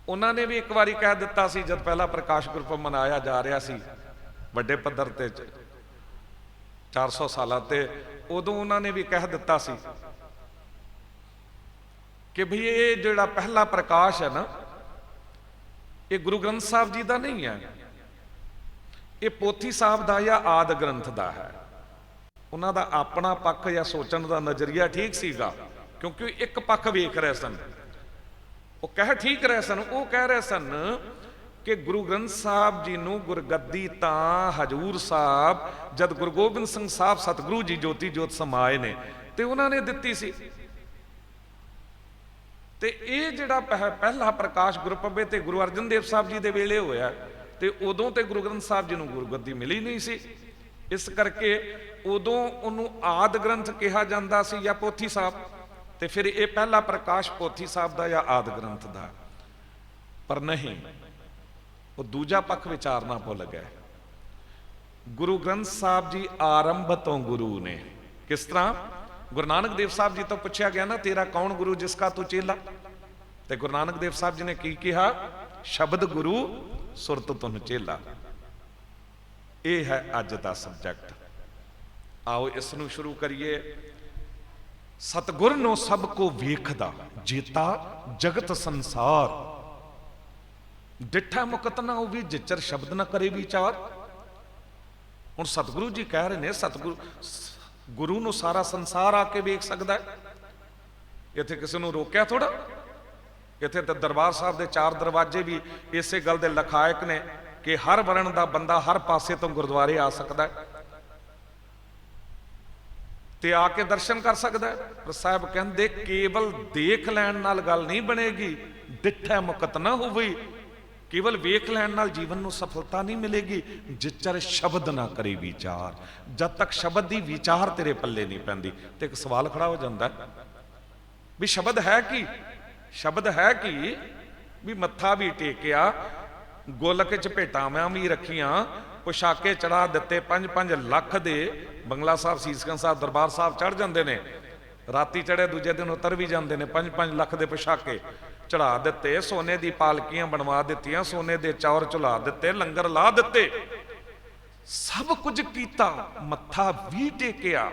ਉਹਨਾਂ ਨੇ ਵੀ ਇੱਕ ਵਾਰੀ ਕਹਿ ਦਿੱਤਾ ਸੀ ਜਦ ਪਹਿਲਾ ਪ੍ਰਕਾਸ਼ ਗੁਰਪੁਰਬ ਮਨਾਇਆ ਜਾ ਰਿਹਾ ਸੀ ਵੱਡੇ ਪੱਧਰ ਤੇ 400 ਸਾਲਾਂ ਤੇ, ਉਦੋਂ ਉਹਨਾਂ ਨੇ ਵੀ ਕਹਿ ਦਿੱਤਾ ਸੀ ਕਿ ਭਈ ਇਹ ਜਿਹੜਾ ਪਹਿਲਾ ਪ੍ਰਕਾਸ਼ ਹੈ ਨਾ ਇਹ ਗੁਰੂ ਗ੍ਰੰਥ ਸਾਹਿਬ ਜੀ ਦਾ ਨਹੀਂ ਹੈ, ਇਹ ਪੋਥੀ ਸਾਹਿਬ ਦਾ ਜਾਂ ਆਦਿ ਗ੍ਰੰਥ ਦਾ ਹੈ। ਉਹਨਾਂ ਦਾ ਆਪਣਾ ਪੱਖ ਜਾਂ ਸੋਚਣ ਦਾ ਨਜ਼ਰੀਆ ਠੀਕ ਸੀਗਾ, ਕਿਉਂਕਿ ਇੱਕ ਪੱਖ ਵੇਖ ਰਹੇ ਸਨ, ਉਹ ਕਹਿ ਠੀਕ ਰਹੇ ਸਨ। ਉਹ ਕਹਿ ਰਹੇ ਸਨ ਕਿ ਗੁਰੂ ਗ੍ਰੰਥ ਸਾਹਿਬ ਜੀ ਨੂੰ ਗੁਰਗੱਦੀ ਤਾਂ ਹਜੂਰ ਸਾਹਿਬ ਜਦ ਗੁਰੂ ਗੋਬਿੰਦ ਸਿੰਘ ਸਾਹਿਬ ਸਤਿਗੁਰੂ ਜੀ ਜੋਤੀ ਜੋਤ ਸਮਾਏ ਨੇ ਤੇ ਉਹਨਾਂ ਨੇ ਦਿੱਤੀ ਸੀ। ਤੇ ਇਹ ਜਿਹੜਾ ਪਹਿਲਾ ਪ੍ਰਕਾਸ਼ ਗੁਰਪੁਰਬ ਤੇ ਗੁਰੂ ਅਰਜਨ ਦੇਵ ਸਾਹਿਬ ਜੀ ਦੇ ਵੇਲੇ ਹੋਇਆ ਤੇ ਉਦੋਂ ਤੇ ਗੁਰੂ ਗ੍ਰੰਥ ਸਾਹਿਬ ਜੀ ਨੂੰ ਗੁਰਗੱਦੀ ਮਿਲੀ ਨਹੀਂ ਸੀ, ਇਸ ਕਰਕੇ ਉਦੋਂ ਉਹਨੂੰ ਆਦਿ ਗ੍ਰੰਥ ਕਿਹਾ ਜਾਂਦਾ ਸੀ ਜਾਂ ਪੋਥੀ ਸਾਹਿਬ, ਤੇ ਫਿਰ ਇਹ ਪਹਿਲਾ ਪ੍ਰਕਾਸ਼ ਪੋਥੀ ਸਾਹਿਬ ਦਾ ਜਾਂ ਆਦਿ ਗ੍ਰੰਥ ਦਾ। ਪਰ ਨਹੀਂ, ਉਹ ਦੂਜਾ ਪੱਖ ਵਿਚਾਰਨਾ ਭੁੱਲ ਗਏ। ਗੁਰੂ ਗ੍ਰੰਥ ਸਾਹਿਬ ਜੀ ਆਰੰਭ ਤੋਂ ਗੁਰੂ ਨੇ। ਕਿਸ ਤਰ੍ਹਾਂ? ਗੁਰੂ ਨਾਨਕ ਦੇਵ ਸਾਹਿਬ ਜੀ ਤੋਂ ਪੁੱਛਿਆ ਗਿਆ ਨਾ, ਤੇਰਾ ਕੌਣ ਗੁਰੂ ਜਿਸ ਕਾ ਤੂੰ ਚੇਲਾ? ਤੇ ਗੁਰੂ ਨਾਨਕ ਦੇਵ ਸਾਹਿਬ ਜੀ ਨੇ ਕੀ ਕਿਹਾ? ਸ਼ਬਦ ਗੁਰੂ ਸੁਰਤ ਤੁਨ ਚੇਲਾ। ਇਹ ਹੈ ਅੱਜ ਦਾ ਸਬਜੈਕਟ। ਆਓ ਇਸ ਨੂੰ ਸ਼ੁਰੂ ਕਰੀਏ। ਸਤਿਗੁਰ ਨੂੰ ਸਭ ਕੋ ਵੇਖਦਾ ਜੀਤਾ ਜਗਤ ਸੰਸਾਰ, ਡਿੱਠਾ ਮੁਕਤ ਨਾ ਹੋਵੇ ਜਿਚਰ ਸ਼ਬਦ ਨਾ ਕਰੇ ਵਿਚਾਰ। ਹੁਣ ਸਤਿਗੁਰੂ ਜੀ ਕਹਿ ਰਹੇ ਨੇ ਸਤਿਗੁਰੂ ਗੁਰੂ ਨੂੰ ਸਾਰਾ ਸੰਸਾਰ ਆ ਕੇ ਵੇਖ ਸਕਦਾ ਹੈ। ਇੱਥੇ ਕਿਸੇ ਨੂੰ ਰੋਕਿਆ ਥੋੜਾ। ਇੱਥੇ ਤਾਂ ਦਰਬਾਰ ਸਾਹਿਬ ਦੇ 4 ਦਰਵਾਜ਼ੇ ਵੀ ਇਸੇ ਗੱਲ ਦੇ ਲਖਾਇਕ ਨੇ ਕਿ ਹਰ ਵਰਣ ਦਾ ਬੰਦਾ ਹਰ ਪਾਸੇ ਤੋਂ ਗੁਰਦੁਆਰੇ ਆ ਸਕਦਾ ਹੈ ਤੇ ਆ ਕੇ ਦਰਸ਼ਨ ਕਰ ਸਕਦਾ ਹੈ। ਪਰ ਸਾਹਿਬ ਕਹਿੰਦੇ ਕੇਵਲ ਦੇਖ ਲੈਣ ਨਾਲ ਗੱਲ ਨਹੀਂ ਬਣੇਗੀ, ਡਿੱਠਾ ਮੁਕਤ ਨਾ ਹੋਵੇ। ਕੇਵਲ ਵੇਖ ਲੈਣ ਨਾਲ ਜੀਵਨ ਨੂੰ ਸਫਲਤਾ ਨਹੀਂ ਮਿਲੇਗੀ, ਜਿਚਰ ਸ਼ਬਦ ਨਾ ਕਰੇ ਵਿਚਾਰ। ਜਦ ਤੱਕ ਸ਼ਬਦ ਦੀ ਵਿਚਾਰ ਤੇਰੇ ਪੱਲੇ ਨਹੀਂ ਪੈਂਦੀ। ਤੇ ਇੱਕ ਸਵਾਲ ਖੜਾ ਹੋ ਜਾਂਦਾ ਵੀ ਸ਼ਬਦ ਹੈ ਕੀ? ਸ਼ਬਦ ਹੈ ਕੀ? ਵੀ ਮੱਥਾ ਵੀ ਟੇਕਿਆ, ਗੋਲਕ ਚ ਭੇਟਾਵਾਂ ਵੀ ਰੱਖੀਆਂ, ਪੁਸ਼ਾਕੇ ਚੜਾ ਦਿੱਤੇ, 5-5 ਲੱਖ ਦੇ ਬੰਗਲਾ ਸਾਹਿਬ, ਸੀਸਗੰਜ ਸਾਹਿਬ, ਦਰਬਾਰ ਸਾਹਿਬ ਚੜ ਜਾਂਦੇ ਨੇ, ਰਾਤੀ ਚੜ੍ਹੇ ਦੂਜੇ ਦਿਨ ਉਤਰ ਵੀ ਜਾਂਦੇ ਨੇ। 5-5 ਲੱਖ ਦੇ ਪੁਸ਼ਾਕੇ ਚੜਾ ਦਿੱਤੇ, ਸੋਨੇ ਦੀ ਪਾਲਕੀਆਂ ਬਣਵਾ ਦਿੱਤੀਆਂ, ਸੋਨੇ ਦੇ ਚੌਰ ਝੁਲਾ ਦਿੱਤੇ, ਲੰਗਰ ਲਾ ਦਿੱਤੇ, ਸਭ ਕੁਝ ਕੀਤਾ, ਮੱਥਾ ਵੀ ਟੇਕਿਆ,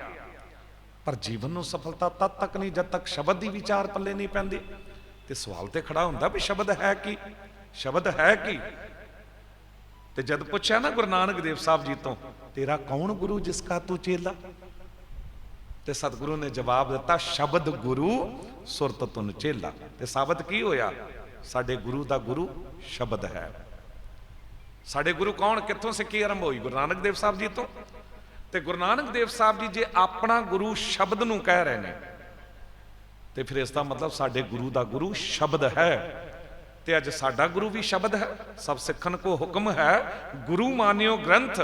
ਪਰ ਜੀਵਨ ਨੂੰ ਸਫਲਤਾ ਤਦ ਤੱਕ ਨਹੀਂ ਜਦ ਤੱਕ ਸ਼ਬਦ ਦੀ ਵਿਚਾਰ ਪੱਲੇ ਨਹੀਂ ਪੈਂਦੀ। ਤੇ ਸਵਾਲ ਤੇ ਖੜਾ ਹੁੰਦਾ ਵੀ ਸ਼ਬਦ ਹੈ ਕੀ, ਸ਼ਬਦ ਹੈ ਕੀ। ਤੇ ਜਦ ਪੁੱਛਿਆ ਨਾ ਗੁਰੂ ਨਾਨਕ ਦੇਵ ਸਾਹਿਬ ਜੀ ਤੋਂ, ਤੇਰਾ ਕੌਣ ਗੁਰੂ ਜਿਸ ਕਾ ਤੂੰ ਚੇਲਾ, ਤੇ ਸਤਿਗੁਰੂ ਨੇ ਜਵਾਬ ਦਿੱਤਾ, ਸ਼ਬਦ ਗੁਰੂ ਸੁਰਤ ਤੁਨ ਚੇਲਾ। ਤੇ ਸਾਬਤ ਕੀ ਹੋਇਆ? ਸਾਡੇ ਗੁਰੂ ਦਾ ਗੁਰੂ ਸ਼ਬਦ ਹੈ। ਸਾਡੇ ਗੁਰੂ ਕੌਣ, ਕਿੱਥੋਂ ਸਿੱਖੀ ਆਰੰਭ ਹੋਈ? ਗੁਰੂ ਨਾਨਕ ਦੇਵ ਸਾਹਿਬ ਜੀ ਤੋਂ। ਤੇ ਗੁਰੂ ਨਾਨਕ ਦੇਵ ਸਾਹਿਬ ਜੀ ਜੇ ਆਪਣਾ ਗੁਰੂ ਸ਼ਬਦ ਨੂੰ ਕਹਿ ਰਹੇ ਨੇ, ਤੇ ਫਿਰ ਇਸ ਦਾ ਮਤਲਬ ਸਾਡੇ ਗੁਰੂ ਦਾ ਗੁਰੂ ਸ਼ਬਦ ਹੈ। ਤੇ ਅੱਜ ਸਾਡਾ ਗੁਰੂ ਵੀ ਸ਼ਬਦ ਹੈ। ਸਭ ਸਿੱਖਣ ਕੋ ਹੁਕਮ ਹੈ, ਗੁਰੂ ਮਾਨਿਓ ਗ੍ਰੰਥ।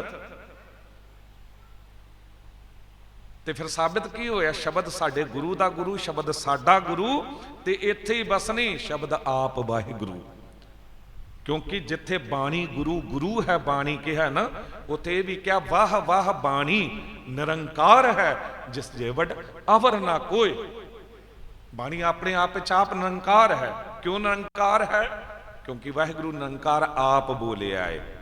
ਤੇ ਫਿਰ ਸਾਬਿਤ ਕੀ ਹੋਇਆ? ਸ਼ਬਦ ਸਾਡੇ ਗੁਰੂ ਦਾ ਗੁਰੂ, ਸ਼ਬਦ ਸਾਡਾ ਗੁਰੂ। ਤੇ ਇੱਥੇ ਹੀ ਬਸ ਨਹੀਂ, ਸ਼ਬਦ ਆਪ ਵਾਹਿਗੁਰੂ। ਕਿਉਂਕਿ ਜਿੱਥੇ ਬਾਣੀ ਗੁਰੂ ਗੁਰੂ ਹੈ, ਬਾਣੀ ਕਿਹਾ ਨਾ, ਉਥੇ ਵੀ ਕਿਹਾ ਵਾਹ ਵਾਹ ਬਾਣੀ ਨਿਰੰਕਾਰ ਹੈ, ਜਿਸ ਜੇ ਵੱਡ ਅਵਰ ਨਾ ਕੋਈ। ਬਾਣੀ ਆਪਣੇ ਆਪ ਵਿੱਚ ਆਪ ਨਿਰੰਕਾਰ ਹੈ। ਕਿਉਂ ਨਿਰੰਕਾਰ ਹੈ? ਕਿਉਂਕਿ ਵਾਹਿਗੁਰੂ ਨਿਰੰਕਾਰ ਆਪ ਬੋਲਿਆ ਹੈ।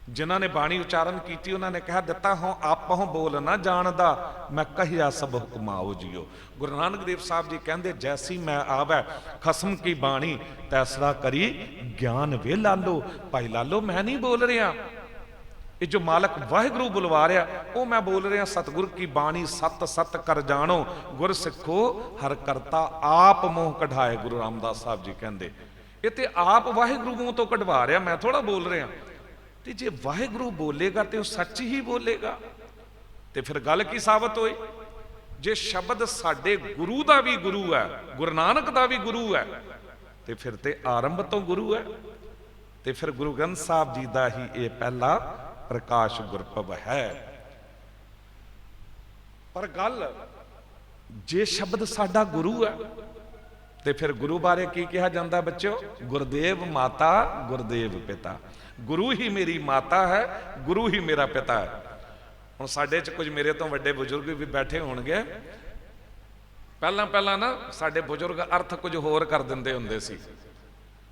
ਜਿਨ੍ਹਾਂ ਨੇ ਬਾਣੀ ਉਚਾਰਨ ਕੀਤੀ ਉਹਨਾਂ ਨੇ ਕਹਿ ਦਿੱਤਾ, ਹੋਂ ਆਪਹੁ ਬੋਲ ਨਾ ਜਾਣਦਾ, ਮੈਂ ਕਹਿਆ ਸਭ ਹੁਕਮਾਓ ਜੀਓ। ਗੁਰੂ ਨਾਨਕ ਦੇਵ ਸਾਹਿਬ ਜੀ ਕਹਿੰਦੇ, ਜੈਸੀ ਮੈਂ ਆਵੈ ਖਸਮ ਕੀ ਬਾਣੀ, ਤੈਸਰਾ ਕਰੀ ਗਿਆਨ ਵੇ ਲਾਲੋ। ਭਾਈ ਲਾਲੋ, ਮੈਂ ਨਹੀਂ ਬੋਲ ਰਿਹਾ, ਇਹ ਜੋ ਮਾਲਕ ਵਾਹਿਗੁਰੂ ਬੁਲਵਾ ਰਿਹਾ ਉਹ ਮੈਂ ਬੋਲ ਰਿਹਾ। ਸਤਿਗੁਰ ਕੀ ਬਾਣੀ ਸਤ ਸਤ ਕਰ ਜਾਣੋ, ਗੁਰ ਸਿੱਖੋ ਹਰ ਕਰਤਾ ਆਪ ਮੂੰਹ ਕਢਾਏ। ਗੁਰੂ ਰਾਮਦਾਸ ਸਾਹਿਬ ਜੀ ਕਹਿੰਦੇ, ਇਹ ਤੇ ਆਪ ਵਾਹਿਗੁਰੂ ਮੂੰਹ ਤੋਂ ਕਢਵਾ ਰਿਹਾ, ਮੈਂ ਥੋੜਾ ਬੋਲ ਰਿਹਾ। ਤੇ ਜੇ ਵਾਹਿਗੁਰੂ ਬੋਲੇਗਾ ਤੇ ਉਹ ਸੱਚ ਹੀ ਬੋਲੇਗਾ। ਤੇ ਫਿਰ ਗੱਲ ਕੀ ਸਾਬਤ ਹੋਈ? ਜੇ ਸ਼ਬਦ ਸਾਡੇ ਗੁਰੂ ਦਾ ਵੀ ਗੁਰੂ ਹੈ, ਗੁਰੂ ਨਾਨਕ ਦਾ ਵੀ ਗੁਰੂ ਹੈ, ਤੇ ਫਿਰ ਤੇ ਆਰੰਭ ਤੋਂ ਗੁਰੂ ਹੈ। ਤੇ ਫਿਰ ਗੁਰੂ ਗ੍ਰੰਥ ਸਾਹਿਬ ਜੀ ਦਾ ਹੀ ਇਹ ਪਹਿਲਾ ਪ੍ਰਕਾਸ਼ ਗੁਰਪੁਰਬ ਹੈ। ਪਰ ਗੱਲ, ਜੇ ਸ਼ਬਦ ਸਾਡਾ ਗੁਰੂ ਹੈ, ਤੇ ਫਿਰ ਗੁਰੂ ਬਾਰੇ ਕੀ ਕਿਹਾ ਜਾਂਦਾ ਬੱਚਿਓ? ਗੁਰਦੇਵ ਮਾਤਾ, ਗੁਰਦੇਵ ਪਿਤਾ। ਗੁਰੂ ਹੀ ਮੇਰੀ ਮਾਤਾ ਹੈ, ਗੁਰੂ ਹੀ ਮੇਰਾ ਪਿਤਾ ਹੈ। ਹੁਣ ਸਾਡੇ 'ਚ ਕੁਝ ਮੇਰੇ ਤੋਂ ਵੱਡੇ ਬਜ਼ੁਰਗ ਵੀ ਬੈਠੇ ਹੋਣਗੇ। ਪਹਿਲਾਂ ਨਾ ਸਾਡੇ ਬਜ਼ੁਰਗ ਅਰਥ ਕੁਝ ਹੋਰ ਕਰ ਦਿੰਦੇ ਹੁੰਦੇ ਸੀ।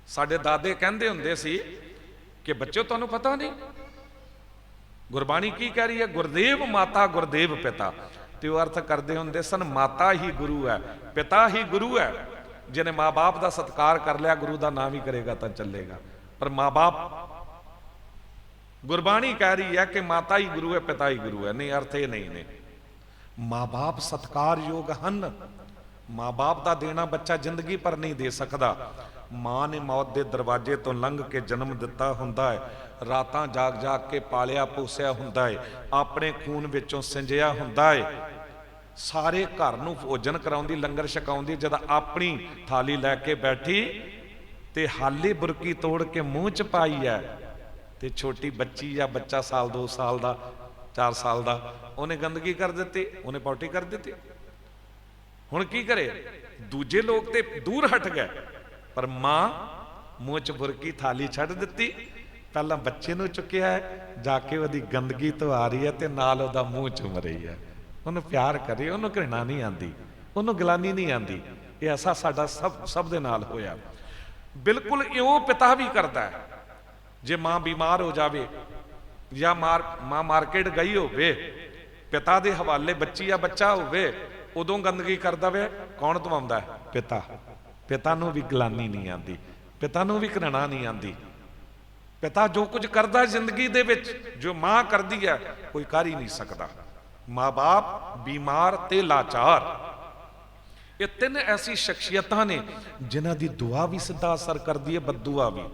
ਸਾਡੇ ਦਾਦੇ ਕਹਿੰਦੇ ਹੁੰਦੇ ਸੀ ਕਿ ਬੱਚਿਓ ਤੁਹਾਨੂੰ ਪਤਾ ਨਹੀਂ ਗੁਰਬਾਣੀ ਕੀ ਕਹਿ ਰਹੀ ਹੈ? ਗੁਰਦੇਵ ਮਾਤਾ, ਗੁਰਦੇਵ ਪਿਤਾ। ਤੇ ਉਹ ਅਰਥ ਕਰਦੇ ਹੁੰਦੇ ਸਨ, ਮਾਤਾ ਹੀ ਗੁਰੂ ਹੈ, ਪਿਤਾ ਹੀ ਗੁਰੂ ਹੈ। ਜਿਹਨੇ ਮਾਂ-ਬਾਪ ਦਾ ਸਤਿਕਾਰ ਕਰ ਲਿਆ, ਗੁਰੂ ਦਾ ਨਾਮ ਹੀ ਕਰੇਗਾ ਤਾਂ ਚੱਲੇਗਾ। ਪਰ ਮਾਂ-ਬਾਪ, ਗੁਰਬਾਣੀ ਕਹਿ ਰਹੀ ਹੈ ਕਿ ਮਾਤਾ ਹੀ ਗੁਰੂ ਹੈ, ਪਿਤਾ ਹੀ ਗੁਰੂ ਹੈ। ਨਹੀਂ, ਅਰਥ ਇਹ ਨਹੀਂ ਨੇ। ਮਾਂ-ਬਾਪ ਸਤਿਕਾਰਯੋਗ ਹਨ। ਮਾਂ-ਬਾਪ ਦਾ ਦੇਣਾ ਬੱਚਾ ਜ਼ਿੰਦਗੀ ਪਰ ਨਹੀਂ ਦੇ ਸਕਦਾ। ਮਾਂ ਨੇ ਮੌਤ ਦੇ ਦਰਵਾਜ਼ੇ ਤੋਂ ਲੰਘ ਕੇ ਜਨਮ ਦਿੱਤਾ ਹੁੰਦਾ ਹੈ, ਰਾਤਾਂ ਜਾਗ ਜਾਗ ਕੇ ਪਾਲਿਆ ਪੋਸਿਆ ਹੁੰਦਾ ਹੈ, ਆਪਣੇ ਖੂਨ ਵਿੱਚੋਂ ਸਿੰਜਿਆ ਹੁੰਦਾ ਹੈ, ਸਾਰੇ ਘਰ ਨੂੰ ਭੋਜਨ ਕਰਾਉਂਦੀ, ਲੰਗਰ ਛਕਾਉਂਦੀ। ਜਦ ਆਪਣੀ ਥਾਲੀ ਲੈ ਕੇ ਬੈਠੀ ਤੇ ਹਾਲੇ ਬੁਰਕੀ ਤੋੜ ਕੇ ਮੂੰਹ 'ਚ ਪਾਈ ਹੈ, ਤੇ ਛੋਟੀ ਬੱਚੀ ਜਾਂ ਬੱਚਾ ਸਾਲ 2 ਸਾਲ ਦਾ 4 ਸਾਲ ਦਾ, ਉਹਨੇ ਗੰਦਗੀ ਕਰ ਦਿੱਤੀ, ਉਹਨੇ ਪੌਟੀ ਕਰ ਦਿੱਤੀ। ਹੁਣ ਕੀ ਕਰੇ? ਦੂਜੇ ਲੋਕ ਤੇ ਦੂਰ ਹਟ ਗਏ, ਪਰ ਮਾਂ ਮੂੰਹ 'ਚ ਬੁਰਕੀ ਥਾਲੀ ਛੱਡ ਦਿੱਤੀ। ਪਹਿਲਾਂ ਬੱਚੇ ਨੂੰ ਚੁੱਕਿਆ, ਜਾ ਕੇ ਉਹਦੀ ਗੰਦਗੀ ਧਵਾ ਰਹੀ ਹੈ ਤੇ ਨਾਲ ਉਹਦਾ ਮੂੰਹ ਚੁੰਮ ਰਹੀ ਹੈ। ਉਹਨੂੰ ਪਿਆਰ ਕਰੇ, ਉਹਨੂੰ ਘਿਰਣਾ ਨਹੀਂ ਆਉਂਦੀ, ਉਹਨੂੰ ਗਿਲਾਨੀ ਨਹੀਂ ਆਉਂਦੀ। ਇਹ ਐਸਾ ਸਾਡਾ ਸਭ ਦੇ ਨਾਲ ਹੋਇਆ। ਬਿਲਕੁਲ ਇਉਂ ਪਿਤਾ ਵੀ ਕਰਦਾ ਹੈ। ਜੇ ਮਾਂ ਬਿਮਾਰ ਹੋ ਜਾਵੇ ਜਾਂ ਮਾਂ ਮਾਰਕੀਟ ਗਈ ਹੋਵੇ, ਪਿਤਾ ਦੇ ਹਵਾਲੇ ਬੱਚੀ ਜਾਂ ਬੱਚਾ ਹੋਵੇ, ਉਦੋਂ ਗੰਦਗੀ ਕਰਦਾ ਵੇ, ਕੌਣ ਧਵਾਉਂਦਾ ਹੈ? ਪਿਤਾ। ਪਿਤਾ ਨੂੰ ਵੀ ਗਿਲਾਨੀ ਨਹੀਂ ਆਉਂਦੀ, ਪਿਤਾ ਨੂੰ ਵੀ ਘਿਰਣਾ ਨਹੀਂ ਆਉਂਦੀ। ਪਿਤਾ ਜੋ ਕੁਝ ਕਰਦਾ ਜ਼ਿੰਦਗੀ ਦੇ ਵਿੱਚ, ਜੋ ਮਾਂ ਕਰਦੀ ਹੈ, ਕੋਈ ਕਰ ਹੀ ਨਹੀਂ ਸਕਦਾ। ਮਾਂ-ਬਾਪ, ਬਿਮਾਰ ਤੇ ਲਾਚਾਰ, ਇਹ 3 ਐਸੀ ਸ਼ਖਸੀਅਤਾਂ ਨੇ ਜਿਨ੍ਹਾਂ ਦੀ ਦੁਆ ਵੀ ਸਿੱਧਾ ਅਸਰ ਕਰਦੀ ਹੈ, ਬਦਦੁਆ ਵੀ।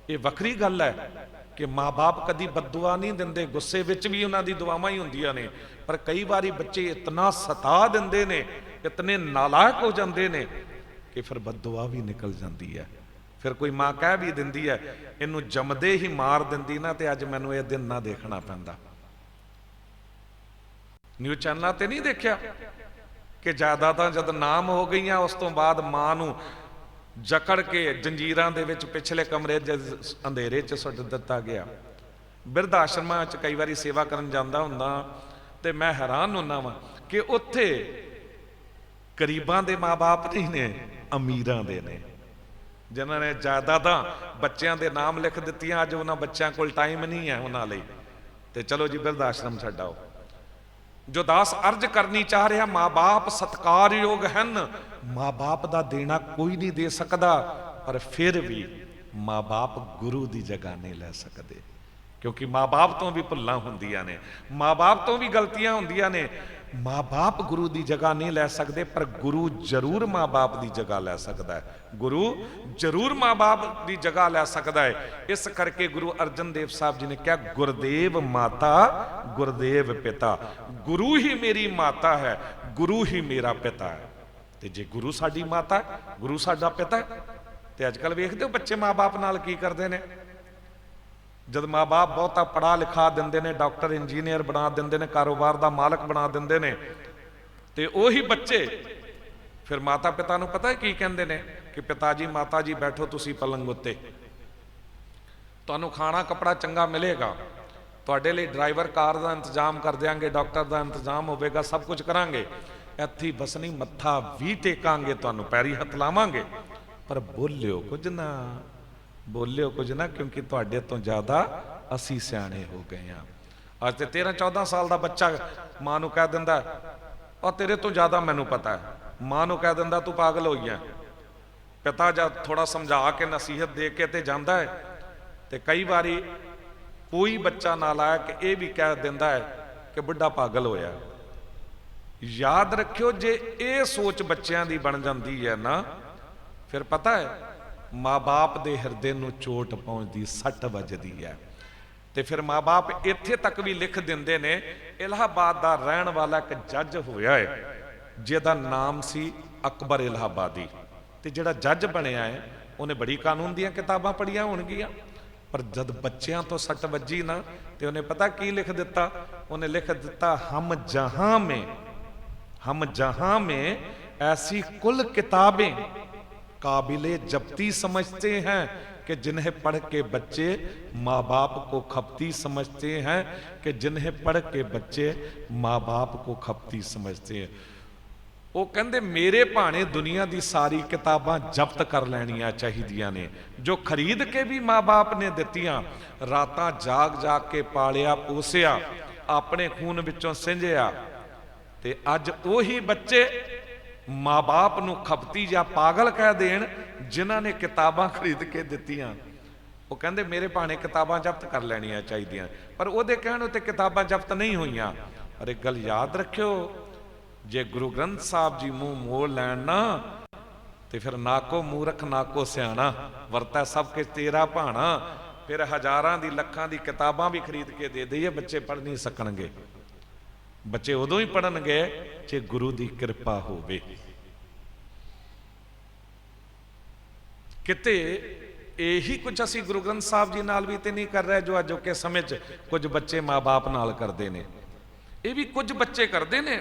ਇਹ ਵੱਖਰੀ ਗੱਲ ਹੈ ਕਿ ਮਾਂ-ਬਾਪ ਕਦੀ ਬਦਦੁਆ ਨਹੀਂ ਦਿੰਦੇ, ਗੁੱਸੇ ਵਿੱਚ ਵੀ ਉਹਨਾਂ ਦੀ ਦੁਆਵਾਂ ਹੀ ਹੁੰਦੀਆਂ ਨੇ। ਪਰ ਕਈ ਵਾਰੀ ਬੱਚੇ ਇਤਨਾ ਸਤਾ ਦਿੰਦੇ ਨੇ, ਇਤਨੇ ਨਾਲਾਇਕ ਹੋ ਜਾਂਦੇ ਨੇ ਕਿ ਫਿਰ ਬਦਦੁਆ ਵੀ ਨਿਕਲ ਜਾਂਦੀ ਹੈ। ਫਿਰ ਕੋਈ ਮਾਂ ਕਹਿ ਵੀ ਦਿੰਦੀ ਹੈ, ਇਹਨੂੰ ਜੰਮਦੇ ਹੀ ਮਾਰ ਦਿੰਦੀ ਨਾ, ਤੇ ਅੱਜ ਮੈਨੂੰ ਇਹ ਦਿਨ ਨਾ ਦੇਖਣਾ ਪੈਂਦਾ। ਨਿਊਜ਼ ਚੈਨਲਾਂ ਤੇ ਨਹੀਂ ਦੇਖਿਆ ਕਿ ਜਾਇਦਾਦਾਂ ਜਦ ਨਾਮ ਹੋ ਗਈਆਂ, ਉਸ ਤੋਂ ਬਾਅਦ ਮਾਂ ਨੂੰ ਜਕੜ ਕੇ ਜੰਜੀਰਾਂ ਦੇ ਵਿੱਚ ਪਿਛਲੇ ਕਮਰੇ ਅੰਧੇਰੇ 'ਚ ਸੁੱਟ ਦਿੱਤਾ ਗਿਆ। ਬਿਰਧ ਆਸ਼ਰਮਾਂ 'ਚ ਕਈ ਵਾਰੀ ਸੇਵਾ ਕਰਨ ਜਾਂਦਾ ਹੁੰਦਾ, ਤੇ ਮੈਂ ਹੈਰਾਨ ਹੁੰਦਾ ਵਾਂ ਕਿ ਉੱਥੇ ਗਰੀਬਾਂ ਦੇ ਮਾਂ-ਬਾਪ ਨਹੀਂ ਨੇ, ਅਮੀਰਾਂ ਦੇ ਨੇ, ਜਿਨ੍ਹਾਂ ਨੇ ਜਾਇਦਾਦਾਂ ਬੱਚਿਆਂ ਦੇ ਨਾਮ ਲਿਖ ਦਿੱਤੀਆਂ। ਅੱਜ ਉਹਨਾਂ ਬੱਚਿਆਂ ਕੋਲ ਟਾਈਮ ਨਹੀਂ ਹੈ ਉਹਨਾਂ ਲਈ, ਤੇ ਚਲੋ ਜੀ ਬਿਰਧ ਆਸ਼ਰਮ ਛੱਡਾਓ। ਜੋ ਦਾਸ ਅਰਜ ਕਰਨੀ ਚਾਹ ਰਿਹਾ, ਮਾਂ-ਬਾਪ ਸਤਿਕਾਰਯੋਗ ਹਨ, ਮਾਂ-ਬਾਪ ਦਾ ਦੇਣਾ ਕੋਈ ਨਹੀਂ ਦੇ ਸਕਦਾ, ਪਰ ਫਿਰ ਵੀ ਮਾਂ-ਬਾਪ ਗੁਰੂ ਦੀ ਜਗ੍ਹਾ ਨਹੀਂ ਲੈ ਸਕਦੇ, ਕਿਉਂਕਿ ਮਾਂ-ਬਾਪ ਤੋਂ ਵੀ ਭੁੱਲਾਂ ਹੁੰਦੀਆਂ ਨੇ, ਮਾਂ-ਬਾਪ ਤੋਂ ਵੀ ਗਲਤੀਆਂ ਹੁੰਦੀਆਂ ਨੇ। ਮਾਂ-ਬਾਪ ਗੁਰੂ ਦੀ ਜਗ੍ਹਾ ਨਹੀਂ ਲੈ ਸਕਦੇ, ਪਰ ਗੁਰੂ ਜ਼ਰੂਰ ਮਾਂ-ਬਾਪ ਦੀ ਜਗ੍ਹਾ ਲੈ ਸਕਦਾ ਹੈ। ਗੁਰੂ ਜ਼ਰੂਰ ਮਾਂ-ਬਾਪ ਦੀ ਜਗ੍ਹਾ ਲੈ ਸਕਦਾ ਹੈ। ਇਸ ਕਰਕੇ ਗੁਰੂ ਅਰਜਨ ਦੇਵ ਸਾਹਿਬ ਜੀ ਨੇ ਕਿਹਾ, ਗੁਰਦੇਵ ਮਾਤਾ ਗੁਰਦੇਵ ਪਿਤਾ। ਗੁਰੂ ਹੀ ਮੇਰੀ ਮਾਤਾ ਹੈ, ਗੁਰੂ ਹੀ ਮੇਰਾ ਪਿਤਾ ਹੈ। ਤੇ ਜੇ ਗੁਰੂ ਸਾਡੀ ਮਾਤਾ ਹੈ, ਗੁਰੂ ਸਾਡਾ ਪਿਤਾ ਹੈ, ਤੇ ਅੱਜ ਕੱਲ੍ਹ ਵੇਖਦੇ ਹੋ ਬੱਚੇ ਮਾਂ-ਬਾਪ ਨਾਲ ਕੀ ਕਰਦੇ ਨੇ। ਜਦ ਮਾਂ-ਬਾਪ ਬਹੁਤਾ ਪੜ੍ਹਾ ਲਿਖਾ ਦਿੰਦੇ ਨੇ, ਡਾਕਟਰ ਇੰਜੀਨੀਅਰ ਬਣਾ ਦਿੰਦੇ ਨੇ, ਕਾਰੋਬਾਰ ਦਾ ਮਾਲਕ ਬਣਾ ਦਿੰਦੇ ਨੇ, ਤੇ ਉਹੀ ਬੱਚੇ ਫਿਰ ਮਾਤਾ ਪਿਤਾ ਨੂੰ ਪਤਾ ਕੀ ਕਹਿੰਦੇ ਨੇ ਕਿ ਪਿਤਾ ਜੀ ਮਾਤਾ ਜੀ ਬੈਠੋ ਤੁਸੀਂ ਪਲੰਗ ਉੱਤੇ, ਤੁਹਾਨੂੰ ਖਾਣਾ ਕੱਪੜਾ ਚੰਗਾ ਮਿਲੇਗਾ, ਤੁਹਾਡੇ ਲਈ ਡਰਾਈਵਰ ਕਾਰ ਦਾ ਇੰਤਜ਼ਾਮ ਕਰ ਦਿਆਂਗੇ, ਡਾਕਟਰ ਦਾ ਇੰਤਜ਼ਾਮ ਹੋਵੇਗਾ, ਸਭ ਕੁਝ ਕਰਾਂਗੇ, ਇੱਥੇ ਬਸ ਨਹੀਂ ਮੱਥਾ ਵੀ ਟੇਕਾਂਗੇ, ਤੁਹਾਨੂੰ ਪੈਰੀ ਹੱਥ ਲਾਵਾਂਗੇ, ਪਰ ਬੋਲਿਓ ਕੁਝ ਨਾ, ਬੋਲਿਓ ਕੁਝ ਨਾ, ਕਿਉਂਕਿ ਤੁਹਾਡੇ ਤੋਂ ਜ਼ਿਆਦਾ ਅਸੀਂ ਸਿਆਣੇ ਹੋ ਗਏ ਹਾਂ। ਅੱਜ ਤੇ 13-14 ਸਾਲ ਦਾ ਬੱਚਾ ਮਾਂ ਨੂੰ ਕਹਿ ਦਿੰਦਾ, ਉਹ ਤੇਰੇ ਤੋਂ ਜ਼ਿਆਦਾ ਮੈਨੂੰ ਪਤਾ ਹੈ। ਮਾਂ ਨੂੰ ਕਹਿ ਦਿੰਦਾ ਤੂੰ ਪਾਗਲ ਹੋਈ ਹੈ। ਪਿਤਾ ਜਦ ਥੋੜਾ ਸਮਝਾ ਕੇ ਨਸੀਹਤ ਦੇ ਕੇ ਤੇ ਜਾਂਦਾ ਹੈ, ਤੇ ਕਈ ਵਾਰੀ ਕੋਈ ਬੱਚਾ ਨਾਲਾਇਕ ਇਹ ਵੀ ਕਹਿ ਦਿੰਦਾ ਹੈ ਕਿ ਬੁੱਢਾ ਪਾਗਲ ਹੋਇਆ। ਯਾਦ ਰੱਖਿਓ, ਜੇ ਇਹ ਸੋਚ ਬੱਚਿਆਂ ਦੀ ਬਣ ਜਾਂਦੀ ਹੈ ਨਾ, ਫਿਰ ਪਤਾ ਹੈ ਮਾਂ-ਬਾਪ ਦੇ ਹਿਰਦੇ ਨੂੰ ਚੋਟ ਪਹੁੰਚਦੀ, ਸੱਟ ਵੱਜਦੀ ਹੈ। ਤੇ ਫਿਰ ਮਾਂ-ਬਾਪ ਇੱਥੇ ਤੱਕ ਵੀ ਲਿਖ ਦਿੰਦੇ ਨੇ, ਇਲਾਹਾਬਾਦ ਦਾ ਰਹਿਣ ਵਾਲਾ ਇੱਕ ਜੱਜ ਹੋਇਆ ਹੈ ਜਿਹਦਾ ਨਾਮ ਸੀ ਅਕਬਰ ਇਲਾਹਾਬਾਦੀ, ਤੇ ਜਿਹੜਾ ਜੱਜ ਬਣਿਆ ਹੈ ਉਹਨੇ ਬੜੀ ਕਾਨੂੰਨ ਦੀਆਂ ਕਿਤਾਬਾਂ ਪੜ੍ਹੀਆਂ ਹੋਣਗੀਆਂ, ਪਰ ਜਦ ਬੱਚਿਆਂ ਤੋਂ ਸੱਟ ਵੱਜੀ ਨਾ, ਤੇ ਉਹਨੇ ਪਤਾ ਕੀ ਲਿਖ ਦਿੱਤਾ? ਉਹਨੇ ਲਿਖ ਦਿੱਤਾ, ਹਮ ਜਹਾਂ में ऐसी कुल किताबें काबिले जब्ती समझते हैं कि जिन्हें पढ़ के बच्चे माँ बाप को खपती समझते हैं, कि जिन्हें पढ़ के बच्चे माँ बाप को खपती समझते हैं। ਉਹ ਕਹਿੰਦੇ ਮੇਰੇ ਭਾਣੇ ਦੁਨੀਆ ਦੀ ਸਾਰੀ ਕਿਤਾਬਾਂ ਜ਼ਬਤ ਕਰ ਲੈਣੀਆਂ ਚਾਹੀਦੀਆਂ ਨੇ, ਜੋ ਖਰੀਦ ਕੇ ਵੀ ਮਾਂ-ਬਾਪ ਨੇ ਦਿੱਤੀਆਂ, ਰਾਤਾਂ ਜਾਗ ਜਾਗ ਕੇ ਪਾਲਿਆ ਪੋਸਿਆ, ਆਪਣੇ ਖੂਨ ਵਿੱਚੋਂ ਸਿੰਜਿਆ, ਤੇ ਅੱਜ ਉਹੀ ਬੱਚੇ ਮਾਂ-ਬਾਪ ਨੂੰ ਖਪਤੀ ਜਾਂ ਪਾਗਲ ਕਹਿ ਦੇਣ ਜਿਨ੍ਹਾਂ ਨੇ ਕਿਤਾਬਾਂ ਖਰੀਦ ਕੇ ਦਿੱਤੀਆਂ। ਉਹ ਕਹਿੰਦੇ ਮੇਰੇ ਭਾਣੇ ਕਿਤਾਬਾਂ ਜ਼ਬਤ ਕਰ ਲੈਣੀਆਂ ਚਾਹੀਦੀਆਂ, ਪਰ ਉਹਦੇ ਕਹਿਣ ਉੱਤੇ ਕਿਤਾਬਾਂ ਜ਼ਬਤ ਨਹੀਂ ਹੋਈਆਂ। ਪਰ ਇੱਕ ਗੱਲ ਯਾਦ ਰੱਖਿਓ, ਜੇ ਗੁਰੂ ਗ੍ਰੰਥ ਸਾਹਿਬ ਜੀ ਮੂੰਹ ਮੋੜ ਲੈਣ ਨਾ, ਤੇ ਫਿਰ ਨਾ ਕੋ ਮੂਰਖ ਨਾ ਕੋ ਸਿਆਣਾ, ਵਰਤਾ ਸਭ ਕੇ ਤੇਰਾ ਭਾਣਾ। ਫਿਰ ਹਜ਼ਾਰਾਂ ਦੀ ਲੱਖਾਂ ਦੀ ਕਿਤਾਬਾਂ ਵੀ ਖਰੀਦ ਕੇ ਦੇ ਦਈਏ, ਬੱਚੇ ਪੜ੍ਹ ਨਹੀਂ ਸਕਣਗੇ। ਬੱਚੇ ਉਦੋਂ ਹੀ ਪੜ੍ਹਨਗੇ ਜੇ ਗੁਰੂ ਦੀ ਕਿਰਪਾ ਹੋਵੇ। ਕਿਤੇ ਇਹੀ ਕੁਝ ਅਸੀਂ ਗੁਰੂ ਗ੍ਰੰਥ ਸਾਹਿਬ ਜੀ ਨਾਲ ਵੀ ਤੇ ਨਹੀਂ ਕਰ ਰਹੇ ਜੋ ਅਜੋਕੇ ਸਮੇਂ 'ਚ ਕੁਝ ਬੱਚੇ ਮਾਂ-ਬਾਪ ਨਾਲ ਕਰਦੇ ਨੇ। ਇਹ ਵੀ ਕੁਝ ਬੱਚੇ ਕਰਦੇ ਨੇ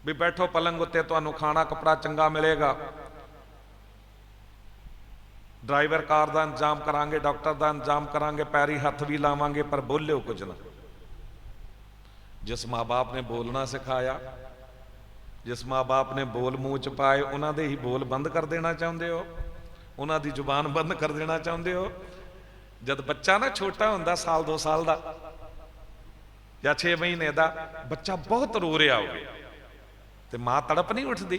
ਵੀ ਬੈਠੋ ਪਲੰਗ ਉੱਤੇ, ਤੁਹਾਨੂੰ ਖਾਣਾ ਕੱਪੜਾ ਚੰਗਾ ਮਿਲੇਗਾ, ਡਰਾਈਵਰ ਕਾਰ ਦਾ ਇੰਤਜ਼ਾਮ ਕਰਾਂਗੇ, ਡਾਕਟਰ ਦਾ ਇੰਤਜ਼ਾਮ ਕਰਾਂਗੇ, ਪੈਰੀ ਹੱਥ ਵੀ ਲਾਵਾਂਗੇ, ਪਰ ਬੋਲਿਓ ਕੁਝ ਨਾ। ਜਿਸ ਮਾਂ-ਬਾਪ ਨੇ ਬੋਲਣਾ ਸਿਖਾਇਆ, ਜਿਸ ਮਾਂ-ਬਾਪ ਨੇ ਬੋਲ ਮੂੰਹ 'ਚ ਪਾਏ, ਉਹਨਾਂ ਦੇ ਹੀ ਬੋਲ ਬੰਦ ਕਰ ਦੇਣਾ ਚਾਹੁੰਦੇ ਹੋ, ਉਹਨਾਂ ਦੀ ਜ਼ੁਬਾਨ ਬੰਦ ਕਰ ਦੇਣਾ ਚਾਹੁੰਦੇ ਹੋ। ਜਦ ਬੱਚਾ ਨਾ ਛੋਟਾ ਹੁੰਦਾ, ਸਾਲ 2 ਸਾਲ ਦਾ ਜਾਂ 6 ਮਹੀਨੇ ਦਾ ਬੱਚਾ ਬਹੁਤ ਰੋ ਰਿਹਾ ਹੋਵੇ, ਤੇ ਮਾਂ ਤੜਪ ਨਹੀਂ ਉੱਠਦੀ,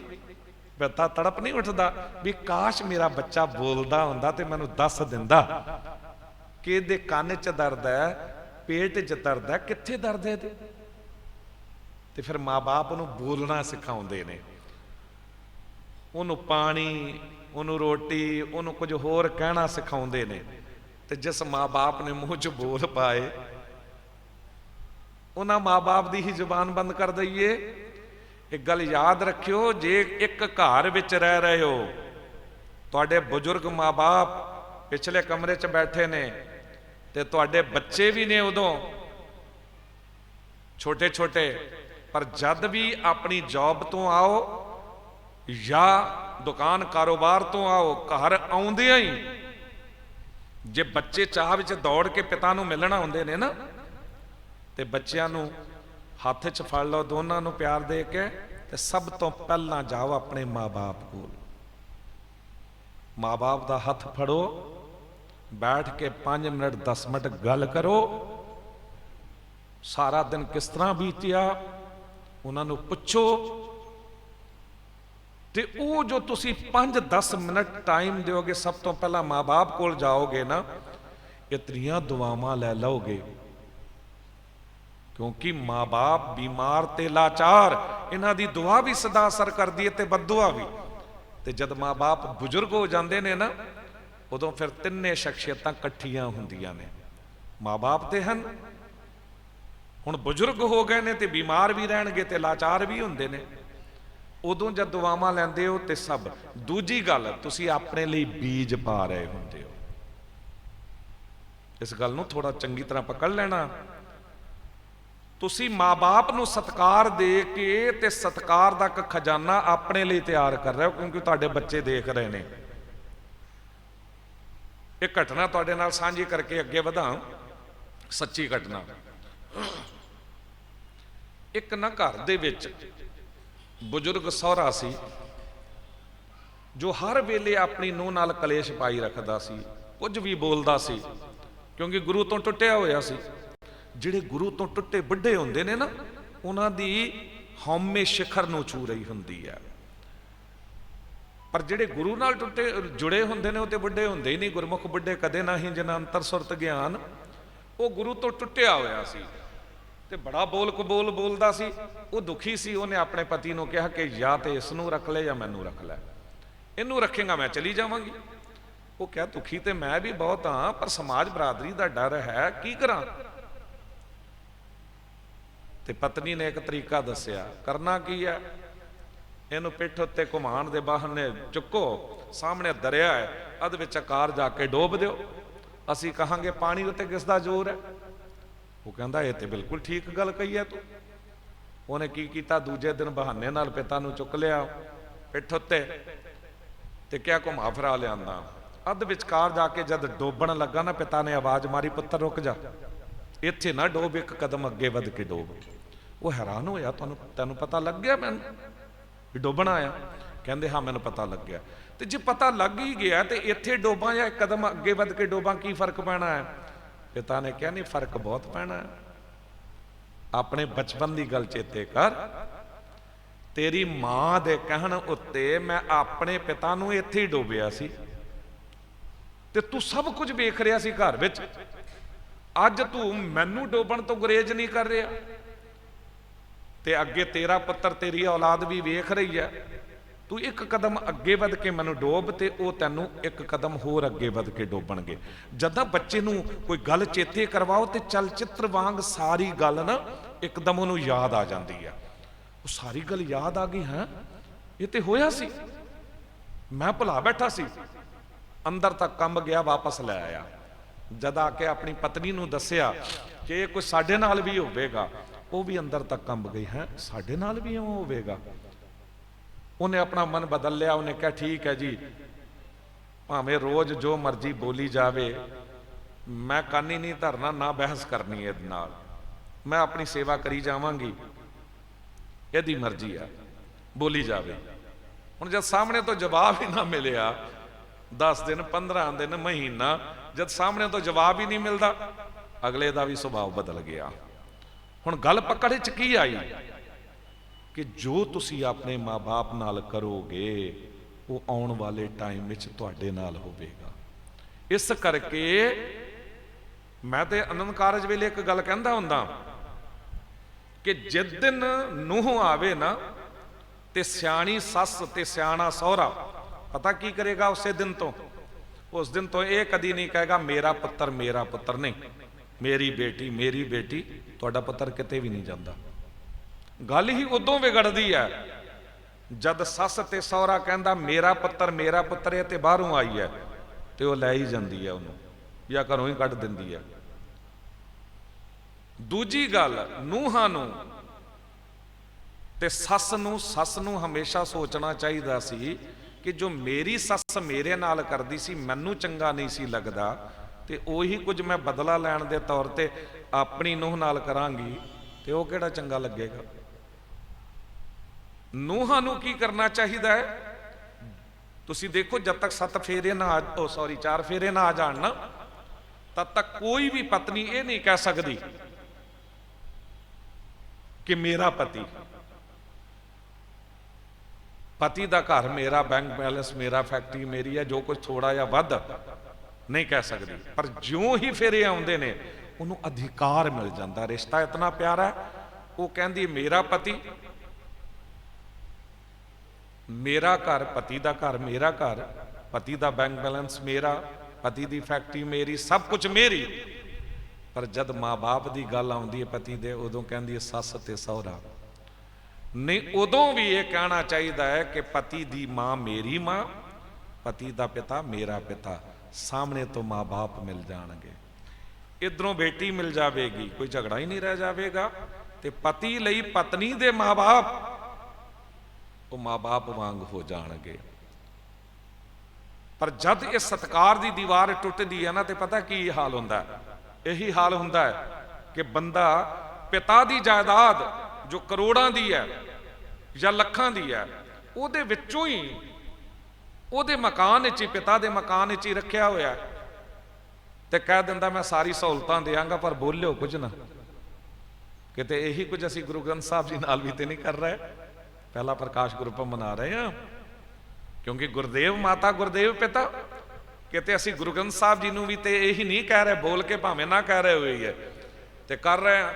ਪਿਤਾ ਤੜਪ ਨਹੀਂ ਉੱਠਦਾ ਵੀ ਕਾਸ਼ ਮੇਰਾ ਬੱਚਾ ਬੋਲਦਾ ਹੁੰਦਾ ਤੇ ਮੈਨੂੰ ਦੱਸ ਦਿੰਦਾ ਕਿ ਇਹਦੇ ਕੰਨ 'ਚ ਦਰਦ ਹੈ, ਪੇਟ 'ਚ ਦਰਦ ਹੈ, ਕਿੱਥੇ ਦਰਦ ਹੈ ਇਹਦੇ। ਤੇ ਫਿਰ ਮਾਂ-ਬਾਪ ਨੂੰ ਬੋਲਣਾ ਸਿਖਾਉਂਦੇ ਨੇ, ਉਹਨੂੰ ਪਾਣੀ, ਉਹਨੂੰ ਰੋਟੀ, ਉਹਨੂੰ ਕੁਝ ਹੋਰ ਕਹਿਣਾ ਸਿਖਾਉਂਦੇ ਨੇ। ਤੇ ਜਿਸ ਮਾਂ-ਬਾਪ ਨੇ ਮੂੰਹ 'ਚ ਬੋਲ ਪਾਏ, ਉਹਨਾਂ ਮਾਂ-ਬਾਪ ਦੀ ਹੀ ਜ਼ੁਬਾਨ ਬੰਦ ਕਰ ਦਈਏ। ਇੱਕ ਗੱਲ ਯਾਦ ਰੱਖਿਓ, ਜੇ ਇੱਕ ਘਰ ਵਿੱਚ ਰਹਿ ਰਹੇ ਹੋ, ਤੁਹਾਡੇ ਬਜ਼ੁਰਗ ਮਾਂ-ਬਾਪ ਪਿਛਲੇ ਕਮਰੇ 'ਚ ਬੈਠੇ ਨੇ, ਤੇ ਤੁਹਾਡੇ ਬੱਚੇ ਵੀ ਨੇ ਉਦੋਂ ਛੋਟੇ-ਛੋਟੇ, ਪਰ ਜਦ ਵੀ ਆਪਣੀ ਜੌਬ ਤੋਂ ਆਓ ਜਾਂ ਦੁਕਾਨ ਕਾਰੋਬਾਰ ਤੋਂ ਆਓ, ਘਰ ਆਉਂਦਿਆਂ ਹੀ ਜੇ ਬੱਚੇ ਚਾਹ ਵਿੱਚ ਦੌੜ ਕੇ ਪਿਤਾ ਨੂੰ ਮਿਲਣਾ ਹੁੰਦੇ ਨੇ ਨਾ, ਤੇ ਬੱਚਿਆਂ ਨੂੰ ਹੱਥ 'ਚ ਫੜ ਲਓ, ਦੋਨਾਂ ਨੂੰ ਪਿਆਰ ਦੇ ਕੇ तो सब तो पहला जाओ अपने माँ बाप को, माँ बाप का हथ फड़ो, बैठ के 5 मिनट 10 मिनट गल करो, सारा दिन किस तरह बीतिया उन्होंने पुछो। ते वो जो तुसी 5-10 मिनट टाइम दोगे, सब तो पहला माँ बाप को जाओगे ना, इतनियां दुआवां लै लोगे, क्योंकि माँ बाप बीमार ते लाचार, इन्हां दी दुआ भी सदा असर करदी है ते बददुआ भी। ते जद माँ बाप बुजुर्ग हो जाते हैं ना, उदों फिर तिन्ने शख्सियतां कट्ठियां हुंदियां ने। माँ बाप ते हन, हुण बुजुर्ग हो गए ने ते बीमार भी रहणगे ते लाचार भी हुंदे ने। उदों जद दुआवां लैंदे हो ते सब। दूजी गल, तुसी अपने लिए बीज पा रहे हुंदे हो। इस गल नूं थोड़ा चंगी तरह पकड़ लेना। तुसी माँ बाप नूं सत्कार दे के ते सत्कार दा एक खजाना अपने लिए तैयार कर रहे हो, क्योंकि तुहाडे बच्चे देख रहे ने। एक घटना तुहाडे नाल साझी करके अगे वधां, सच्ची घटना। एक ना घर दे विच बुजुर्ग सहुरा सी, जो हर वेले अपनी नूंह नाल कलेश पाई रखदा सी, कुछ भी बोलदा सी, क्योंकि गुरु तो टुटिया होया सी। जिहड़े गुरु तो टुटे बुढ़े हुंदे ने ना, उन्हां दी हौमे शिखर नूं छू रही हुंदी है। पर जिहड़े गुरु नाल टुटे जुड़े हुंदे ने, वो तो बुढ़े हुंदे ही नहीं। गुरमुख बुढ़े कदे ना ही जिन्हां अंतर सुरत ज्ञान। वो गुरु तो टुटिया होया सी ते बड़ा बोल कबोल बोलदा सी। वो दुखी सी, उन्हें अपने पति नूं कहा कि या तो इसनूं रख ले या मैनूं रख लै, इनू रखेगा मैं चली जावांगी। वो क्या, दुखी तो मैं भी बहुत हाँ, पर समाज बरादरी का डर है, की करा। ते पत्नी ने एक तरीका दसिया, करना की है, इनू पिठ उत्ते घुमाण दे बहाने चुको, सामने दरिया है, अध विच कार जाके डोब दिओ, असीं कहांगे पानी उत्ते किसदा जोर है। वो कहंदा ये तो बिल्कुल ठीक गल कही है तू। उन्हें की कीता, दूजे दिन बहाने नाल पिता नूं चुक लिया पिठ उत्ते ते क्या घुमा फिरा लियांदा। अध विचकार जाके जद डोबण लगा ना, पिता ने आवाज मारी, पुत्तर रुक जा, इत्थे ना डोब, एक कदम अगे वध के डोब। वो हैरान होया, तैनूं पता लग गया मैनूं भी डोबना आया? कहंदे हाँ मैनूं पता लग गया। तो जे पता लग ही गया तो इत्थे डोबां या एक कदम अगे वध के डोबां, की फर्क पैना है? पिता ने कहा नहीं, फर्क बहुत पैना है। अपने बचपन की गल चेते कर, तेरी मां दे कहण उत्ते मैं अपने पिता नूं इत्थे ही डोबिया सी, ते तू सब कुछ वेख रहा सी घर विच। अज तू मैनू डोबण तो गुरेज नहीं कर रहा, ते अगे तेरा पुत्र तेरी औलाद भी वेख रही है। तू एक कदम अगे वध के मैनू डोब, ते वो तैनू एक कदम होर अगे वध के डोबणगे। जदां बच्चे नू कोई गल चेते करवाओ ते चलचित्र वांग सारी गल ना एकदम उन्होंने याद आ जाती है। वो सारी गल याद आ गई, है ये तो होया सी, मैं भुला बैठा सी। अंदर तक कंब गया, वापस लै आया। जद आके अपनी पत्नी नू दसिया कि कुछ साडे नाल भी होवेगा, वो भी अंदर तक कंब गई, है साडे नाल भी इवें होवेगा। उन्हें अपना मन बदल लिया। उन्हें कहा ठीक है जी, भावें रोज जो मर्जी बोली जावे, मैं कानी नहीं धरना, ना बहस करनी इहदे नाल, मैं अपनी सेवा करी जावांगी, इहदी मर्जी है, बोली जावे। हुण जब सामने तो जवाब ही ना मिलिया, 10 दिन 15 दिन महीना, जब सामने तो जवाब ही नहीं मिलता, अगले का भी सुभाव बदल गया। हुण गल पकड़ च की आई कि जो तुसी अपने माँ बाप नाल करोगे, वो आउण वाले टाइम विच तुहाडे नाल होवेगा। इस करके मैं तो आनंद कारज वेले एक गल कहंदा हुंदा कि जिस दिन नूह आवे ना, ते सियाणी सस ते सियाणा सहुरा पता की करेगा उसे दिन तो? उस दिन तो ये कदी नहीं कहेगा मेरा पुत्र नहीं, मेरी बेटी, तुहाडा पुत्र किते भी नहीं जाता। गल ही उदों बिगड़दी है जद सस ते सहुरा कहंदा मेरा पुत्र है, ते बाहरों आई है ते वो लै ही जाती है उन्होंने, या घरों ही कढ़ दिंदी है। दूजी गल, नूहां नूं ते सस नूं हमेशा सोचना चाहिए सी कि जो मेरी सस मेरे नाल करदी सी, मैनू चंगा नहीं सी लगदा, ते ओही कुछ मैं बदला लैण दे तौर ते अपनी नूह नाल करांगी, ते वो किहड़ा चंगा लगेगा। ਨੂੰਹਾਂ ਨੂੰ ਕੀ ਕਰਨਾ ਚਾਹੀਦਾ ਹੈ? ਤੁਸੀਂ ਦੇਖੋ, ਜਦ ਤੱਕ 7 ਫੇਰੇ ਨਾ 4 ਫੇਰੇ ਨਾ ਆ ਜਾਣ ਨਾ, ਤਦ ਤੱਕ ਕੋਈ ਵੀ ਪਤਨੀ ਇਹ ਨਹੀਂ ਕਹਿ ਸਕਦੀ ਕਿ ਮੇਰਾ ਪਤੀ ਦਾ ਘਰ ਮੇਰਾ, ਬੈਂਕ ਬੈਲੈਂਸ ਮੇਰਾ, ਫੈਕਟਰੀ ਮੇਰੀ ਹੈ, ਜੋ ਕੁਝ ਥੋੜਾ ਜਾਂ ਵੱਧ ਨਹੀਂ ਕਹਿ ਸਕਦੀ। ਪਰ ਜਿਉਂ ਹੀ ਫੇਰੇ ਆਉਂਦੇ ਨੇ ਉਹਨੂੰ ਅਧਿਕਾਰ ਮਿਲ ਜਾਂਦਾ। ਰਿਸ਼ਤਾ ਇਤਨਾ ਪਿਆਰਾ ਹੈ, ਉਹ ਕਹਿੰਦੀ ਮੇਰਾ ਪਤੀ, ਮੇਰਾ ਘਰ, ਪਤੀ ਦਾ ਘਰ ਮੇਰਾ ਘਰ, ਪਤੀ ਦਾ ਬੈਂਕ ਬੈਲੈਂਸ ਮੇਰਾ, ਪਤੀ ਦੀ ਫੈਕਟਰੀ ਮੇਰੀ, ਸਭ ਕੁਝ ਮੇਰੀ। ਪਰ ਜਦ ਮਾਂ-ਬਾਪ ਦੀ ਗੱਲ ਆਉਂਦੀ ਹੈ ਪਤੀ ਦੇ, ਉਦੋਂ ਕਹਿੰਦੀ ਹੈ ਸੱਸ ਤੇ ਸਹੁਰਾ ਨਹੀਂ। ਉਦੋਂ ਵੀ ਇਹ ਕਹਿਣਾ ਚਾਹੀਦਾ ਹੈ ਕਿ ਪਤੀ ਦੀ ਮਾਂ ਮੇਰੀ ਮਾਂ, ਪਤੀ ਦਾ ਪਿਤਾ ਮੇਰਾ ਪਿਤਾ। ਸਾਹਮਣੇ ਤੋਂ ਮਾਂ-ਬਾਪ ਮਿਲ ਜਾਣਗੇ, ਇਧਰੋਂ ਬੇਟੀ ਮਿਲ ਜਾਵੇਗੀ, ਕੋਈ ਝਗੜਾ ਹੀ ਨਹੀਂ ਰਹਿ ਜਾਵੇਗਾ। ਤੇ ਪਤੀ ਲਈ ਪਤਨੀ ਦੇ ਮਾਂ-ਬਾਪ ਉਹ ਮਾਂ-ਬਾਪ ਵਾਂਗ ਹੋ ਜਾਣਗੇ। ਪਰ ਜਦ ਇਹ ਸਤਿਕਾਰ ਦੀ ਦੀਵਾਰ ਟੁੱਟਦੀ ਹੈ ਨਾ, ਤੇ ਪਤਾ ਕੀ ਹਾਲ ਹੁੰਦਾ? ਇਹੀ ਹਾਲ ਹੁੰਦਾ ਹੈ ਕਿ ਬੰਦਾ ਪਿਤਾ ਦੀ ਜਾਇਦਾਦ ਜੋ ਕਰੋੜਾਂ ਦੀ ਹੈ ਜਾਂ ਲੱਖਾਂ ਦੀ ਹੈ, ਉਹਦੇ ਵਿੱਚੋਂ ਹੀ, ਉਹਦੇ ਮਕਾਨ ਵਿੱਚ ਹੀ, ਪਿਤਾ ਦੇ ਮਕਾਨ ਵਿੱਚ ਹੀ ਰੱਖਿਆ ਹੋਇਆ, ਤੇ ਕਹਿ ਦਿੰਦਾ ਮੈਂ ਸਾਰੀ ਸਹੂਲਤਾਂ ਦੇਵਾਂਗਾ, ਪਰ ਬੋਲਿਓ ਕੁਝ ਨਾ। ਕਿਤੇ ਇਹੀ ਕੁਝ ਅਸੀਂ ਗੁਰੂ ਗ੍ਰੰਥ ਸਾਹਿਬ ਜੀ ਨਾਲ ਵੀ ਤੇ ਨਹੀਂ ਕਰ ਰਹੇ? ਪਹਿਲਾ ਪ੍ਰਕਾਸ਼ ਗੁਰਪੁਰਬ ਮਨਾ ਰਹੇ ਹਾਂ, ਕਿਉਂਕਿ ਗੁਰਦੇਵ ਮਾਤਾ, ਗੁਰਦੇਵ ਪਿਤਾ। ਕਿਤੇ ਅਸੀਂ ਗੁਰੂ ਗ੍ਰੰਥ ਸਾਹਿਬ ਜੀ ਨੂੰ ਵੀ ਤੇ ਇਹੀ ਨਹੀਂ ਕਹਿ ਰਹੇ, ਬੋਲ ਕੇ ਭਾਵੇਂ ਨਾ ਕਹਿ ਰਹੇ ਹੋਈ ਹੈ, ਤੇ ਕਰ ਰਹੇ ਹਾਂ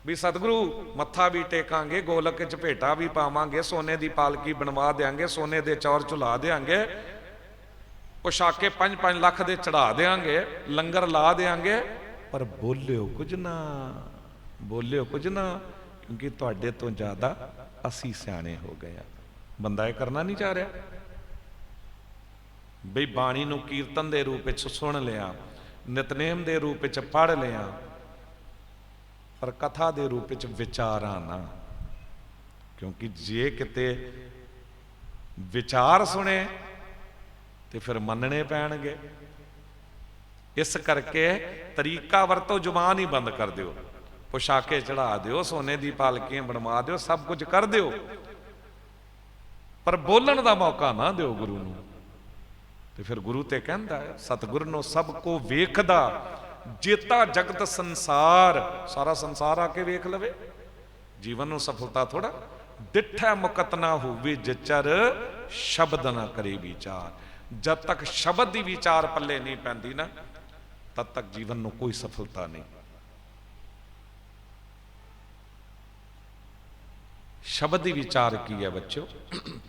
ਵੀ ਸਤਿਗੁਰੂ ਮੱਥਾ ਵੀ ਟੇਕਾਂਗੇ, ਗੋਲਕ ਚ ਭੇਟਾ ਵੀ ਪਾਵਾਂਗੇ, ਸੋਨੇ ਦੀ ਪਾਲਕੀ ਬਣਵਾ ਦੇਾਂਗੇ, ਸੋਨੇ ਦੇ ਚੌਰ ਝੁਲਾ ਦੇਾਂਗੇ, ਪੁਸ਼ਾਕੇ 5-5 ਲੱਖ ਦੇ ਚੜਾ ਦੇਾਂਗੇ, ਲੰਗਰ ਲਾ ਦੇਾਂਗੇ, ਪਰ ਬੋਲਿਓ ਕੁਝ ਨਾ, ਬੋਲਿਓ ਕੁਝ ਨਾ, ਕਿਉਂਕਿ ਤੁਹਾਡੇ ਤੋਂ ਜ਼ਿਆਦਾ ਅਸੀਂ ਸਿਆਣੇ ਹੋ ਗਏ ਆ। ਬੰਦਾ ਇਹ ਕਰਨਾ ਨਹੀਂ ਚਾਹ ਰਿਹਾ ਬਈ ਬਾਣੀ ਨੂੰ ਕੀਰਤਨ ਦੇ ਰੂਪ ਵਿੱਚ ਸੁਣ ਲਿਆ, ਨਿਤਨੇਮ ਦੇ ਰੂਪ ਵਿੱਚ ਪੜ੍ਹ ਲਿਆ, ਪਰ ਕਥਾ ਦੇ ਰੂਪ ਵਿੱਚ ਵਿਚਾਰਾਂ ਨਾ। ਕਿਉਂਕਿ ਜੇ ਕਿਤੇ ਵਿਚਾਰ ਸੁਣੇ ਤੇ ਫਿਰ ਮੰਨਣੇ ਪੈਣਗੇ। ਇਸ ਕਰਕੇ ਤਰੀਕਾ ਵਰਤੋ, ਜ਼ੁਬਾਨ ਹੀ ਬੰਦ ਕਰ ਦਿਓ, ਪੁਸ਼ਾਕੇ ਚੜਾ ਦਿਓ, ਸੋਨੇ ਦੀ ਪਾਲਕੀਆਂ ਬਣਵਾ ਦਿਓ, ਸਭ ਕੁਝ ਕਰ ਦਿਓ, ਪਰ ਬੋਲਣ ਦਾ ਮੌਕਾ ਨਾ ਦਿਓ ਗੁਰੂ ਨੂੰ। ਤੇ ਫਿਰ ਗੁਰੂ ਤੇ ਕਹਿੰਦਾ ਹੈ ਸਤਿਗੁਰ ਨੂੰ ਸਭ ਕੋ ਵੇਖਦਾ, ਜੇਤਾ ਜਗਤ ਸੰਸਾਰ। ਸਾਰਾ ਸੰਸਾਰ ਆ ਕੇ ਵੇਖ ਲਵੇ, ਜੀਵਨ ਨੂੰ ਸਫਲਤਾ ਥੋੜਾ। ਡਿਠੈ ਮੁਕਤ ਨਾ ਹੋਵੇ ਜਚਰ, ਸ਼ਬਦ ਨਾ ਕਰੇ ਵਿਚਾਰ। ਜਦ ਤੱਕ ਸ਼ਬਦ ਦੀ ਵਿਚਾਰ ਪੱਲੇ ਨਹੀਂ ਪੈਂਦੀ ਨਾ, ਤਦ ਤੱਕ ਜੀਵਨ ਨੂੰ ਕੋਈ ਸਫਲਤਾ ਨਹੀਂ। ਸ਼ਬਦ ਦੀ ਵਿਚਾਰ ਕੀ ਹੈ ਬੱਚਿਓ?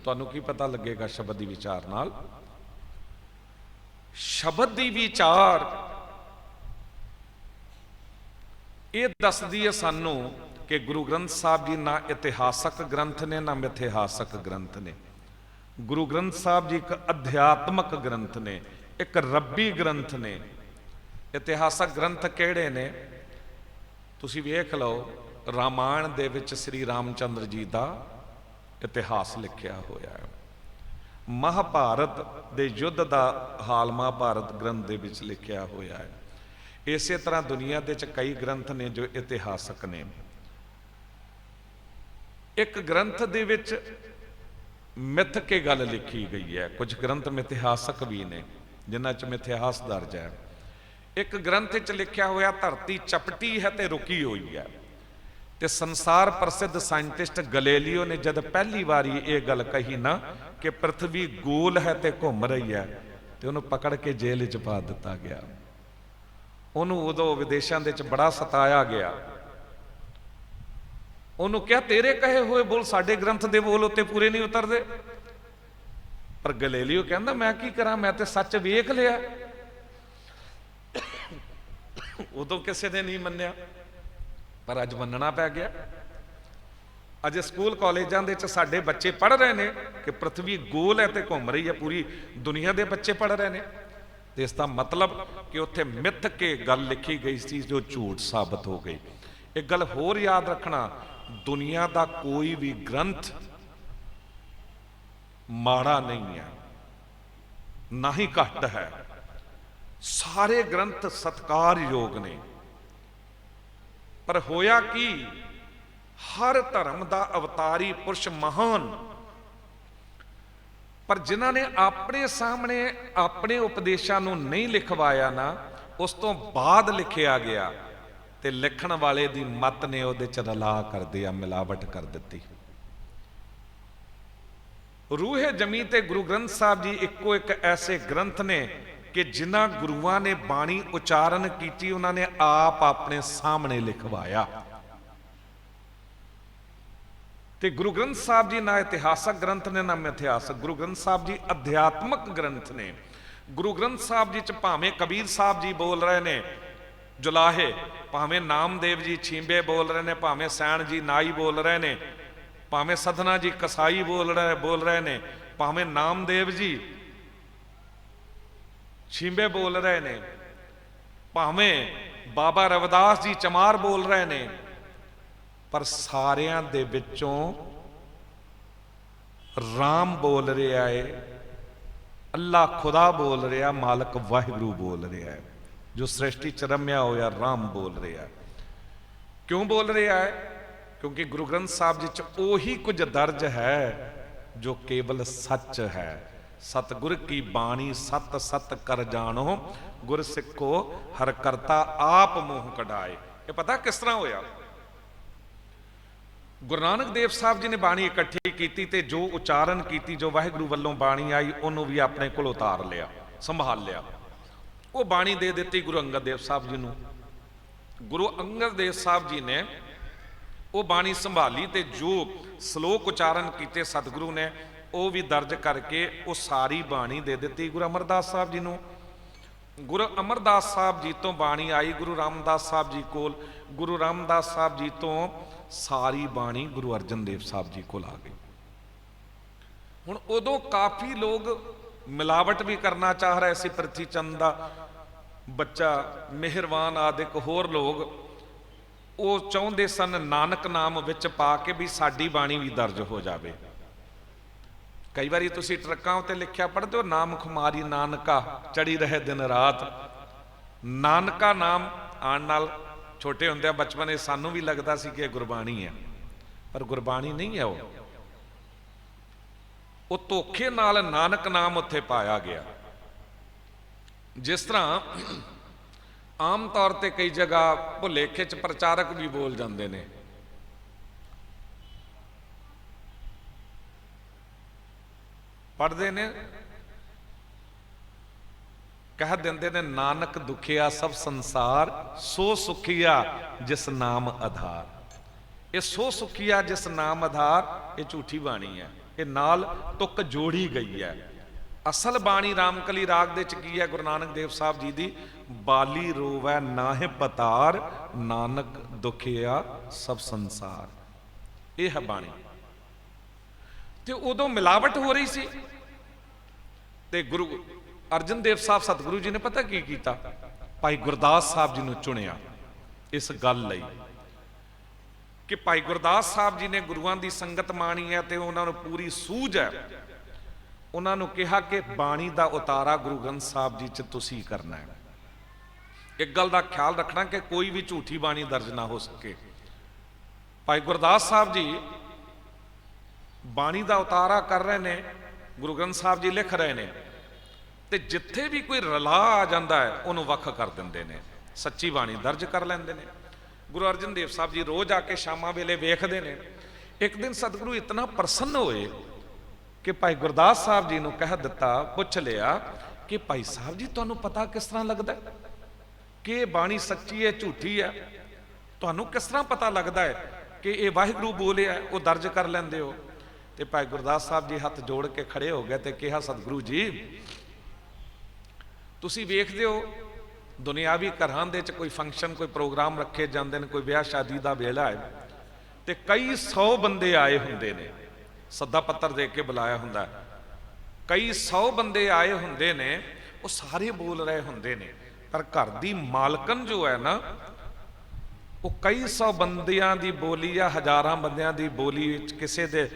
ਤੁਹਾਨੂੰ ਕੀ ਪਤਾ ਲੱਗੇਗਾ ਸ਼ਬਦ ਦੀ ਵਿਚਾਰ ਨਾਲ? ਸ਼ਬਦ ਦੀ ਵਿਚਾਰ ਇਹ ਦੱਸਦੀ ਹੈ ਸਾਨੂੰ ਕਿ ਗੁਰੂ ਗ੍ਰੰਥ ਸਾਹਿਬ ਜੀ ਨਾ ਇਤਿਹਾਸਕ ਗ੍ਰੰਥ ਨੇ, ਨਾ ਮਿਥਿਹਾਸਕ ਗ੍ਰੰਥ ਨੇ। ਗੁਰੂ ਗ੍ਰੰਥ ਸਾਹਿਬ ਜੀ ਇੱਕ ਅਧਿਆਤਮਕ ਗ੍ਰੰਥ ਨੇ, ਇੱਕ ਰੱਬੀ ਗ੍ਰੰਥ ਨੇ। ਇਤਿਹਾਸਕ ਗ੍ਰੰਥ ਕਿਹੜੇ ਨੇ? ਤੁਸੀਂ ਵੇਖ ਲਓ, ਰਾਮਾਇਣ ਦੇ ਵਿੱਚ ਸ੍ਰੀ ਰਾਮਚੰਦਰ ਜੀ ਦਾ ਇਤਿਹਾਸ ਲਿਖਿਆ ਹੋਇਆ ਹੈ। ਮਹਾਭਾਰਤ ਦੇ ਯੁੱਧ ਦਾ ਹਾਲ ਮਹਾਭਾਰਤ ਗ੍ਰੰਥ ਦੇ ਵਿੱਚ ਲਿਖਿਆ ਹੋਇਆ ਹੈ। ਇਸੇ ਤਰ੍ਹਾਂ ਦੁਨੀਆ ਦੇ ਵਿੱਚ ਕਈ ਗ੍ਰੰਥ ਨੇ ਜੋ ਇਤਿਹਾਸਕ ਨੇ। ਇੱਕ ਗ੍ਰੰਥ ਦੇ ਵਿੱਚ ਮਿੱਥ ਕੇ ਗੱਲ ਲਿਖੀ ਗਈ ਹੈ, ਕੁਝ ਗ੍ਰੰਥ ਮਿਥਿਹਾਸਕ ਵੀ ਨੇ ਜਿਨ੍ਹਾਂ 'ਚ ਮਿਥਿਹਾਸ ਦਰਜ ਹੈ। ਇੱਕ ਗ੍ਰੰਥ 'ਚ ਲਿਖਿਆ ਹੋਇਆ ਧਰਤੀ ਚਪਟੀ ਹੈ ਤੇ ਰੁਕੀ ਹੋਈ ਹੈ। ਤੇ ਸੰਸਾਰ ਪ੍ਰਸਿੱਧ ਸਾਇੰਟਿਸਟ ਗੈਲੀਲੀਓ ਨੇ ਜਦ ਪਹਿਲੀ ਵਾਰੀ ਇਹ ਗੱਲ ਕਹੀ ਨਾ ਕਿ ਪ੍ਰਥਵੀ ਗੋਲ ਹੈ ਤੇ ਘੁੰਮ ਰਹੀ ਹੈ, ਤੇ ਉਹਨੂੰ ਪਕੜ ਕੇ ਜੇਲ੍ਹ 'ਚ ਪਾ ਦਿੱਤਾ ਗਿਆ। ਉਹਨੂੰ ਉਦੋਂ ਵਿਦੇਸ਼ਾਂ ਦੇ ਵਿੱਚ ਬੜਾ ਸਤਾਇਆ ਗਿਆ। ਉਹਨੂੰ ਕਿਹਾ ਤੇਰੇ ਕਹੇ ਹੋਏ ਬੋਲ ਸਾਡੇ ਗ੍ਰੰਥ ਦੇ ਬੋਲ ਉੱਤੇ ਪੂਰੇ ਨਹੀਂ ਉਤਰਦੇ। ਪਰ ਗੈਲੀਲੀਓ ਕਹਿੰਦਾ ਮੈਂ ਕੀ ਕਰਾਂ, ਮੈਂ ਤੇ ਸੱਚ ਵੇਖ ਲਿਆ। ਉਦੋਂ ਕਿਸੇ ਨੇ ਨਹੀਂ ਮੰਨਿਆ, ਪਰ ਅੱਜ ਮੰਨਣਾ ਪੈ ਗਿਆ। ਅਜੇ ਸਕੂਲ ਕਾਲਜਾਂ ਦੇ ਵਿੱਚ ਸਾਡੇ ਬੱਚੇ ਪੜ੍ਹ ਰਹੇ ਨੇ ਕਿ ਪ੍ਰਥਵੀ ਗੋਲ ਹੈ ਤੇ ਘੁੰਮ ਰਹੀ ਹੈ, ਪੂਰੀ ਦੁਨੀਆ ਦੇ ਬੱਚੇ ਪੜ੍ਹ ਰਹੇ ਨੇ। ਤੇ ਇਸ ਦਾ ਮਤਲਬ ਕਿ ਉੱਥੇ ਮਿੱਥ ਕੇ ਗੱਲ ਲਿਖੀ ਗਈ ਸੀ ਜੋ ਝੂਠ ਸਾਬਤ ਹੋ ਗਈ। ਇੱਕ ਗੱਲ ਹੋਰ ਯਾਦ ਰੱਖਣਾ, ਦੁਨੀਆ ਦਾ ਕੋਈ ਵੀ ਗ੍ਰੰਥ ਮਾੜਾ ਨਹੀਂ ਹੈ, ਨਾ ਹੀ ਘੱਟ ਹੈ। ਸਾਰੇ ਗ੍ਰੰਥ ਸਤਿਕਾਰਯੋਗ ਨੇ। ਪਰ ਹੋਇਆ ਕੀ हर धर्म का अवतारी पुरुष महान, पर जिन्हां ने अपने सामने अपने उपदेशों को नहीं लिखवाया ना, उस तो बाद लिखिया गया ते लिखण वाले दी मत ने उहदे च रला कर दिया, मिलावट कर दी। रूहे जमी ते गुरु ग्रंथ साहब जी इक्को एक ऐसे ग्रंथ ने कि जिन्हां गुरुआं ने बाणी उचारण की, उन्होंने आप अपने सामने लिखवाया। ते गुरु ग्रंथ साहब जी ना इतिहासक ग्रंथ ने ना मिथिहासक, गुरु ग्रंथ साहब जी अध्यात्मक ग्रंथ ने। गुरु ग्रंथ साहब जी च भावें कबीर साहब जी बोल रहे ने जुलाहे, भावें नामदेव जी छींबे बोल रहे ने, भावें सैन जी नाई बोल रहे ने, भावें सधना जी कसाई बोल रहे ने, भावें नामदेव जी छींबे बोल रहे ने, भावें बाबा रविदास जी चमार बोल रहे ने, पर सारियां दे विचों राम बोल रहा है, अल्लाह खुदा बोल रहा, मालक वाहिगुरू बोल रहा है, जो सृष्टि च रम्या होया राम बोल रहा है। क्यों बोल रहा है? क्योंकि गुरु ग्रंथ साहब जी च ओही कुछ दर्ज है जो केवल सच है। सतगुर की बाणी सत सत कर जानो, गुर सिखो हर करता आप मुंह कढ़ाए। ये पता किस तरह होया? गुरु नानक देव साहब जी ने बाणी इकट्ठी की ते जो उचारण की, जो वाहिगुरू वालों बाणी आई, उन्होंने भी अपने को उतार लिया, संभाल लिया। वो बाणी दे दी गुरु अंगद देव साहब जी को। गुरु अंगद देव साहब जी ने वो बाणी संभाली ते जो श्लोक उचारण किए सतगुरु ने वो भी दर्ज करके वो सारी बाणी दे दी गुरु अमरदास साहब जी को। गुरु अमरदास साहब जी तो बाणी आई गुरु रामदास साहब जी को, गुरु रामदास साहब जी तो सारी बाणी गुरु अर्जन देव साहब जी को आ गई। हुण उदों काफ़ी लोग मिलावट भी करना चाह रहे सी, पृथ्वी चंद का बच्चा मेहरवान आदिक होर लोग वो चाहते सन नानक नाम विच पा के भी साडी बाणी भी दर्ज हो जाए। कई बार तुसी ट्रकों उत्ते लिखिया पढ़ते हो, नाम खुमारी नानका चढ़ी रहे दिन रात। नानका नाम आण नाल छोटे होंदे बचपन में सानू भी लगता सी कि गुरबाणी है, पर गुरबाणी नहीं है। वो धोखे नाल नानक नाम उत्थे पाया गया। जिस तरह आम तौर पर कई जगह भुलेखे च प्रचारक भी बोल जाते हैं, पढ़ते ने कह देंगे ने नानक दुखिया सब संसार, सो सुखिया जिस नाम आधार। ये सो सुखिया जिस नाम आधार ये झूठी बाणी है, ये नाल तुक जोड़ी गई है। असल बाणी रामकली राग दे च की है गुरु नानक देव साहब जी दी, बाली रोवै नाहे पतार, नानक दुखिया सब संसार। ये है बाणी। ते उदों मिलावट हो रही सी ते गुरु अर्जन देव साहब सतगुरु जी ने पता की कीता, भाई गुरदास साहब जी ने चुनिया इस गल लई कि भाई गुरदास साहब जी ने गुरुआं दी संगत माणी है ते उन्होंने पूरी सूझ है। उन्होंने कहा कि बाणी का उतारा गुरु ग्रंथ साहब जी च तुसी करना है। एक गल का ख्याल रखना कि कोई भी झूठी बाणी दर्ज ना हो सके। भाई गुरदास साहब जी बाणी का उतारा कर रहे ने, गुरु ग्रंथ साहब जी लिख रहे हैं, तो जिथे भी कोई रला आ जाता है उन्होंने वख कर देंगे ने, सच्ची बाणी दर्ज कर लेंगे ने। गुरु अर्जन देव साहब जी रोज आके शामां वेले वेखते हैं। एक दिन सतगुरु इतना प्रसन्न होए कि भाई गुरदास साहब जी ने कह दिता, पुछ लिया कि भाई साहब जी तुहानू पता किस तरह लगता है कि बाणी सच्ची है झूठी है? तुहानू किस तरह पता लगता है कि ये वाहिगुरू बोलिया है, वो दर्ज कर लेंदे हो? तो भाई गुरदास साहब जी हाथ जोड़ के खड़े हो गए तो कहा, सतगुरु जी तुसी वेखदे हो दुनियावी घरां दे च कोई फंक्शन कोई प्रोग्राम रखे जाते हैं, कोई ब्याह शादी का वेला है तो कई 100 बंदे आए होंदे ने, सद्दा पत्तर दे के बुलाया हुंदा, कई 100 बंदे आए होंदे ने, वो सारे बोल रहे होंदे ने, पर घर दी मालकन जो है ना वो कई 100 बंदियां दी बोली या हजारां बंदियां दी बोली किसी दे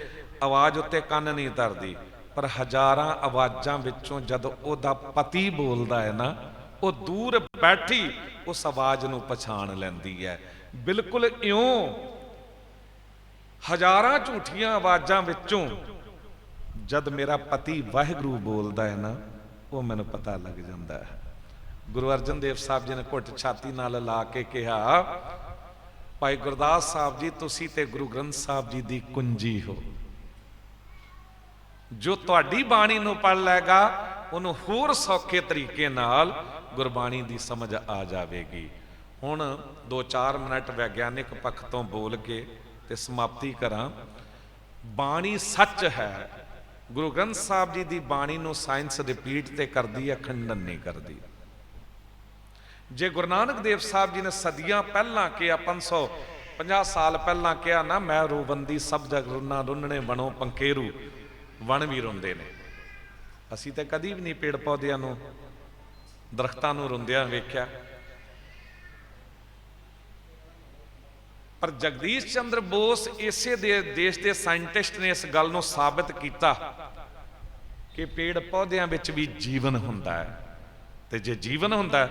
आवाज़ उत्ते कन्न नहीं धरदी, पर हजारां आवाज़ां विचों जद ओदा पति बोलदा है ना, वो दूर बैठी उस आवाज़ नूं पछाण लैंदी है। बिल्कुल इउं ਹਜ਼ਾਰਾਂ ਝੂਠੀਆਂ ਆਵਾਜ਼ਾਂ ਵਿੱਚੋਂ ਜਦ ਮੇਰਾ ਪਤੀ ਵਾਹਿਗੁਰੂ ਬੋਲਦਾ ਹੈ ਨਾ, ਉਹ ਮੈਨੂੰ ਪਤਾ ਲੱਗ ਜਾਂਦਾ ਹੈ। ਗੁਰੂ ਅਰਜਨ ਦੇਵ ਸਾਹਿਬ ਜੀ ਨੇ ਘੁੱਟ ਛਾਤੀ ਨਾਲ ਲਾ ਕੇ ਕਿਹਾ, ਭਾਈ ਗੁਰਦਾਸ ਸਾਹਿਬ ਜੀ, ਤੁਸੀਂ ਤੇ ਗੁਰੂ ਗ੍ਰੰਥ ਸਾਹਿਬ ਜੀ ਦੀ ਕੁੰਜੀ ਹੋ। ਜੋ ਤੁਹਾਡੀ ਬਾਣੀ ਨੂੰ ਪੜ੍ਹ ਲਏਗਾ, ਉਹਨੂੰ ਹੋਰ ਸੌਖੇ ਤਰੀਕੇ ਨਾਲ ਗੁਰਬਾਣੀ ਦੀ ਸਮਝ ਆ ਜਾਵੇਗੀ। ਹੁਣ 2-4 ਮਿੰਟ ਵਿਗਿਆਨਿਕ ਪੱਖ ਤੋਂ ਬੋਲ ਕੇ ਤੇ ਸਮਾਪਤੀ ਕਰਾਂ। ਬਾਣੀ ਸੱਚ ਹੈ। ਗੁਰੂ ਗ੍ਰੰਥ ਸਾਹਿਬ ਜੀ ਦੀ ਬਾਣੀ ਨੂੰ ਸਾਇੰਸ ਰਿਪੀਟ ਤੇ ਕਰਦੀ ਹੈ, ਖੰਡਨ ਨਹੀਂ ਕਰਦੀ। ਜੇ ਗੁਰੂ ਨਾਨਕ ਦੇਵ ਸਾਹਿਬ ਜੀ ਨੇ ਸਦੀਆਂ ਪਹਿਲਾਂ ਕਿਹਾ, 550 ਸਾਲ ਪਹਿਲਾਂ ਕਿਹਾ ਨਾ, ਮੈਂ ਰੂਬੰਦੀ ਸਭ ਜਗ ਰੁੰਨਾ ਰੁੰਨਣੇ ਬਣੋ ਪੰਕੇਰੂ, ਵਣ ਵੀ ਰੋਂਦੇ ਨੇ। ਅਸੀਂ ਤਾਂ ਕਦੀ ਵੀ ਨਹੀਂ ਪੇੜ ਪੌਦਿਆਂ ਨੂੰ, ਦਰਖਤਾਂ ਨੂੰ ਰੋਂਦਿਆਂ ਵੇਖਿਆ। ਪਰ ਜਗਦੀਸ਼ ਚੰਦਰ ਬੋਸ ਇਸੇ ਦੇਸ਼ ਦੇ ਸਾਇੰਟਿਸਟ ਨੇ ਇਸ ਗੱਲ ਨੂੰ ਸਾਬਿਤ ਕੀਤਾ ਕਿ ਪੇੜ ਪੌਦਿਆਂ ਵਿੱਚ ਵੀ ਜੀਵਨ ਹੁੰਦਾ ਹੈ, ਤੇ ਜੇ ਜੀਵਨ ਹੁੰਦਾ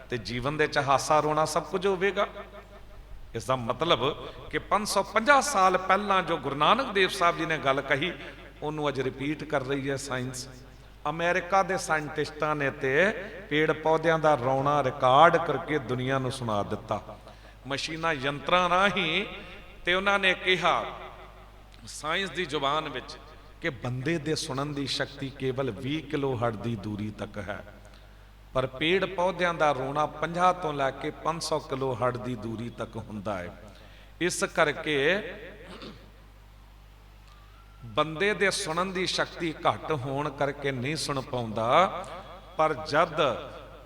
ਤੇ ਜੀਵਨ ਦੇ ਚ ਹਾਸਾ ਰੋਣਾ ਸਭ ਕੁਝ ਹੋਵੇਗਾ। ਇਸ ਦਾ ਮਤਲਬ ਕਿ 550 ਸਾਲ ਪਹਿਲਾਂ ਜੋ ਗੁਰੂ ਨਾਨਕ ਦੇਵ ਸਾਹਿਬ ਜੀ ਨੇ ਗੱਲ ਕਹੀ, ਉਹਨੂੰ ਅੱਜ ਰਿਪੀਟ ਕਰ ਰਹੀ ਹੈ ਸਾਇੰਸ। ਅਮਰੀਕਾ ਦੇ ਸਾਇੰਟਿਸਟਾਂ ਨੇ ਤੇ ਪੇੜ ਪੌਦਿਆਂ ਦਾ ਰੌਣਾ ਰਿਕਾਰਡ ਕਰਕੇ ਦੁਨੀਆ ਨੂੰ ਸੁਣਾ ਦਿੱਤਾ, ਮਸ਼ੀਨਾਂ ਯੰਤਰਾਂ ਰਾਹੀਂ। ਤੇ ਉਹਨਾਂ ਨੇ ਕਿਹਾ ਸਾਇੰਸ ਦੀ ਜ਼ੁਬਾਨ ਵਿੱਚ ਕਿ ਬੰਦੇ ਦੇ ਸੁਣਨ ਦੀ ਸ਼ਕਤੀ ਕੇਵਲ 20 ਕਿਲੋ ਹਰਟ ਦੀ ਦੂਰੀ ਤੱਕ ਹੈ, ਪਰ ਪੇੜ ਪੌਦਿਆਂ ਦਾ ਰੋਣਾ 50 ਤੋਂ ਲੈ ਕੇ 500 ਕਿਲੋ ਹਰਟ ਦੀ ਦੂਰੀ ਤੱਕ ਹੁੰਦਾ ਹੈ। ਇਸ ਕਰਕੇ ਬੰਦੇ ਦੇ ਸੁਣਨ ਦੀ ਸ਼ਕਤੀ ਘੱਟ ਹੋਣ ਕਰਕੇ ਨਹੀਂ ਸੁਣ ਪਾਉਂਦਾ, ਪਰ ਜਦ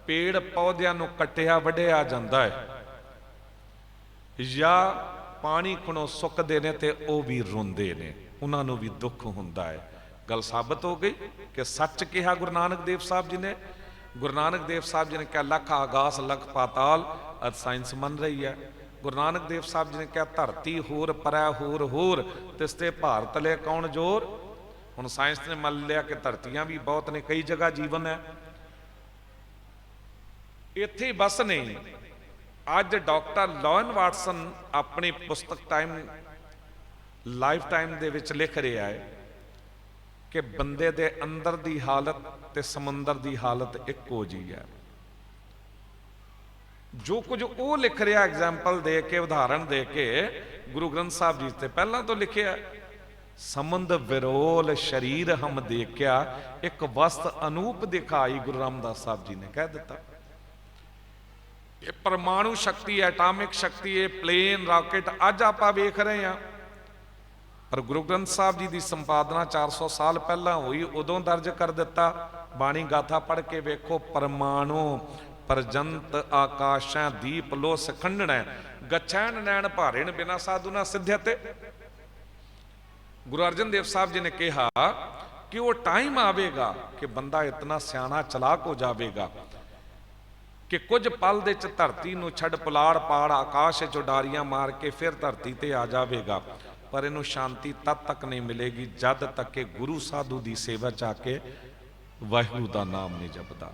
ਪੇੜ ਪੌਦਿਆਂ ਨੂੰ ਕੱਟਿਆ ਵੱਢਿਆ ਜਾਂਦਾ ਹੈ ਜਾਂ ਪਾਣੀ ਖੁਣੋਂ ਸੁੱਕਦੇ ਨੇ ਤੇ ਉਹ ਵੀ ਰੋਂਦੇ ਨੇ, ਉਹਨਾਂ ਨੂੰ ਵੀ ਦੁੱਖ ਹੁੰਦਾ ਹੈ। ਗੱਲ ਸਾਬਤ ਹੋ ਗਈ ਕਿ ਸੱਚ ਕਿਹਾ ਗੁਰੂ ਨਾਨਕ ਦੇਵ ਸਾਹਿਬ ਜੀ ਨੇ। ਗੁਰੂ ਨਾਨਕ ਦੇਵ ਸਾਹਿਬ ਜੀ ਨੇ ਕਿਹਾ ਲੱਖ ਆਗਾਸ ਲੱਖ ਪਾਤਾਲ, ਅੱਜ ਸਾਇੰਸ ਮੰਨ ਰਹੀ ਹੈ। ਗੁਰੂ ਨਾਨਕ ਦੇਵ ਸਾਹਿਬ ਜੀ ਨੇ ਕਿਹਾ ਧਰਤੀ ਹੋਰ ਪਰੈ ਹੋਰ ਹੋਰ, ਤਿਸ ਤੇ ਭਾਰਤ ਲੈ ਕੌਣ ਜੋਰ। ਹੁਣ ਸਾਇੰਸ ਨੇ ਮੰਨ ਲਿਆ ਕਿ ਧਰਤੀਆਂ ਵੀ ਬਹੁਤ ਨੇ, ਕਈ ਜਗ੍ਹਾ ਜੀਵਨ ਹੈ। ਇੱਥੇ ਬਸ ਨਹੀਂ, ਅੱਜ ਡਾਕਟਰ ਲੋਇਨ ਵਾਟਸਨ ਆਪਣੀ ਪੁਸਤਕ ਲਾਈਫ ਟਾਈਮ ਦੇ ਵਿੱਚ ਲਿਖ ਰਿਹਾ ਹੈ ਕਿ ਬੰਦੇ ਦੇ ਅੰਦਰ ਦੀ ਹਾਲਤ ਤੇ ਸਮੁੰਦਰ ਦੀ ਹਾਲਤ ਇੱਕੋ ਜਿਹੀ ਹੈ। ਜੋ ਕੁਝ ਉਹ ਲਿਖ ਰਿਹਾ, ਐਗਜ਼ਾਮਪਲ ਦੇ ਕੇ, ਉਦਾਹਰਣ ਦੇ ਕੇ, ਗੁਰੂ ਗ੍ਰੰਥ ਸਾਹਿਬ ਜੀ ਤੇ ਪਹਿਲਾਂ ਤੋਂ ਲਿਖਿਆ। ਸਮੁੰਦ ਵਿਰੋਲ ਸ਼ਰੀਰ ਹਮ ਦੇਖਿਆ, ਇੱਕ ਵਸਤ ਅਨੂਪ ਦਿਖਾਈ, ਗੁਰੂ ਰਾਮਦਾਸ ਸਾਹਿਬ ਜੀ ਨੇ ਕਹਿ ਦਿੱਤਾ। ਇਹ ਪਰਮਾਣੂ ਸ਼ਕਤੀ, ਐਟਾਮਿਕ ਸ਼ਕਤੀ, ਇਹ ਪਲੇਨ ਰਾਕਟ ਅੱਜ ਆਪਾਂ ਵੇਖ ਰਹੇ ਹਾਂ, ਪਰ ਗੁਰੂ ਗ੍ਰੰਥ ਸਾਹਿਬ ਜੀ ਦੀ ਸੰਪਾਦਨਾ 400 ਸਾਲ ਪਹਿਲਾਂ ਹੋਈ, ਉਦੋਂ ਦਰਜ ਕਰ ਦਿੱਤਾ। ਬਾਣੀ ਗਾਥਾ ਪੜ੍ਹ ਕੇ ਵੇਖੋ, ਪਰਮਾਣੂ ਪਰਜੰਤ ਆਕਾਸ਼ਾਂ ਦੀਪ ਲੋ ਸਖੰਡਣੈ, ਗਛੈਣ ਨੈਣ ਭਾਰੇਣ ਬਿਨਾ ਸਾਧੂ ਨਾ ਸਿੱਧਿਅਤੇ। ਗੁਰੂ ਅਰਜਨ ਦੇਵ ਸਾਹਿਬ ਜੀ ਨੇ ਕਿਹਾ ਕਿ ਉਹ ਟਾਈਮ ਆਵੇਗਾ ਕਿ ਬੰਦਾ ਇਤਨਾ ਸਿਆਣਾ ਚਲਾਕ ਹੋ ਜਾਵੇਗਾ ਕਿ ਕੁਝ ਪਲ ਦੇ ਚ ਧਰਤੀ ਨੂੰ ਛੱਡ ਪੁਲਾੜ ਪਾੜ ਆਕਾਸ਼ ਚ ਉਡਾਰੀਆਂ ਮਾਰ ਕੇ ਫਿਰ ਧਰਤੀ ਤੇ ਆ ਜਾਵੇਗਾ, ਪਰ ਇਹਨੂੰ ਸ਼ਾਂਤੀ ਤਦ ਤੱਕ ਨਹੀਂ ਮਿਲੇਗੀ ਜਦ ਤੱਕ ਕਿ ਗੁਰੂ ਸਾਧੂ ਦੀ ਸੇਵਾ ਚ ਆ ਕੇ ਵਾਹਿਗੁਰੂ ਦਾ ਨਾਮ ਨਹੀਂ ਜਪਦਾ।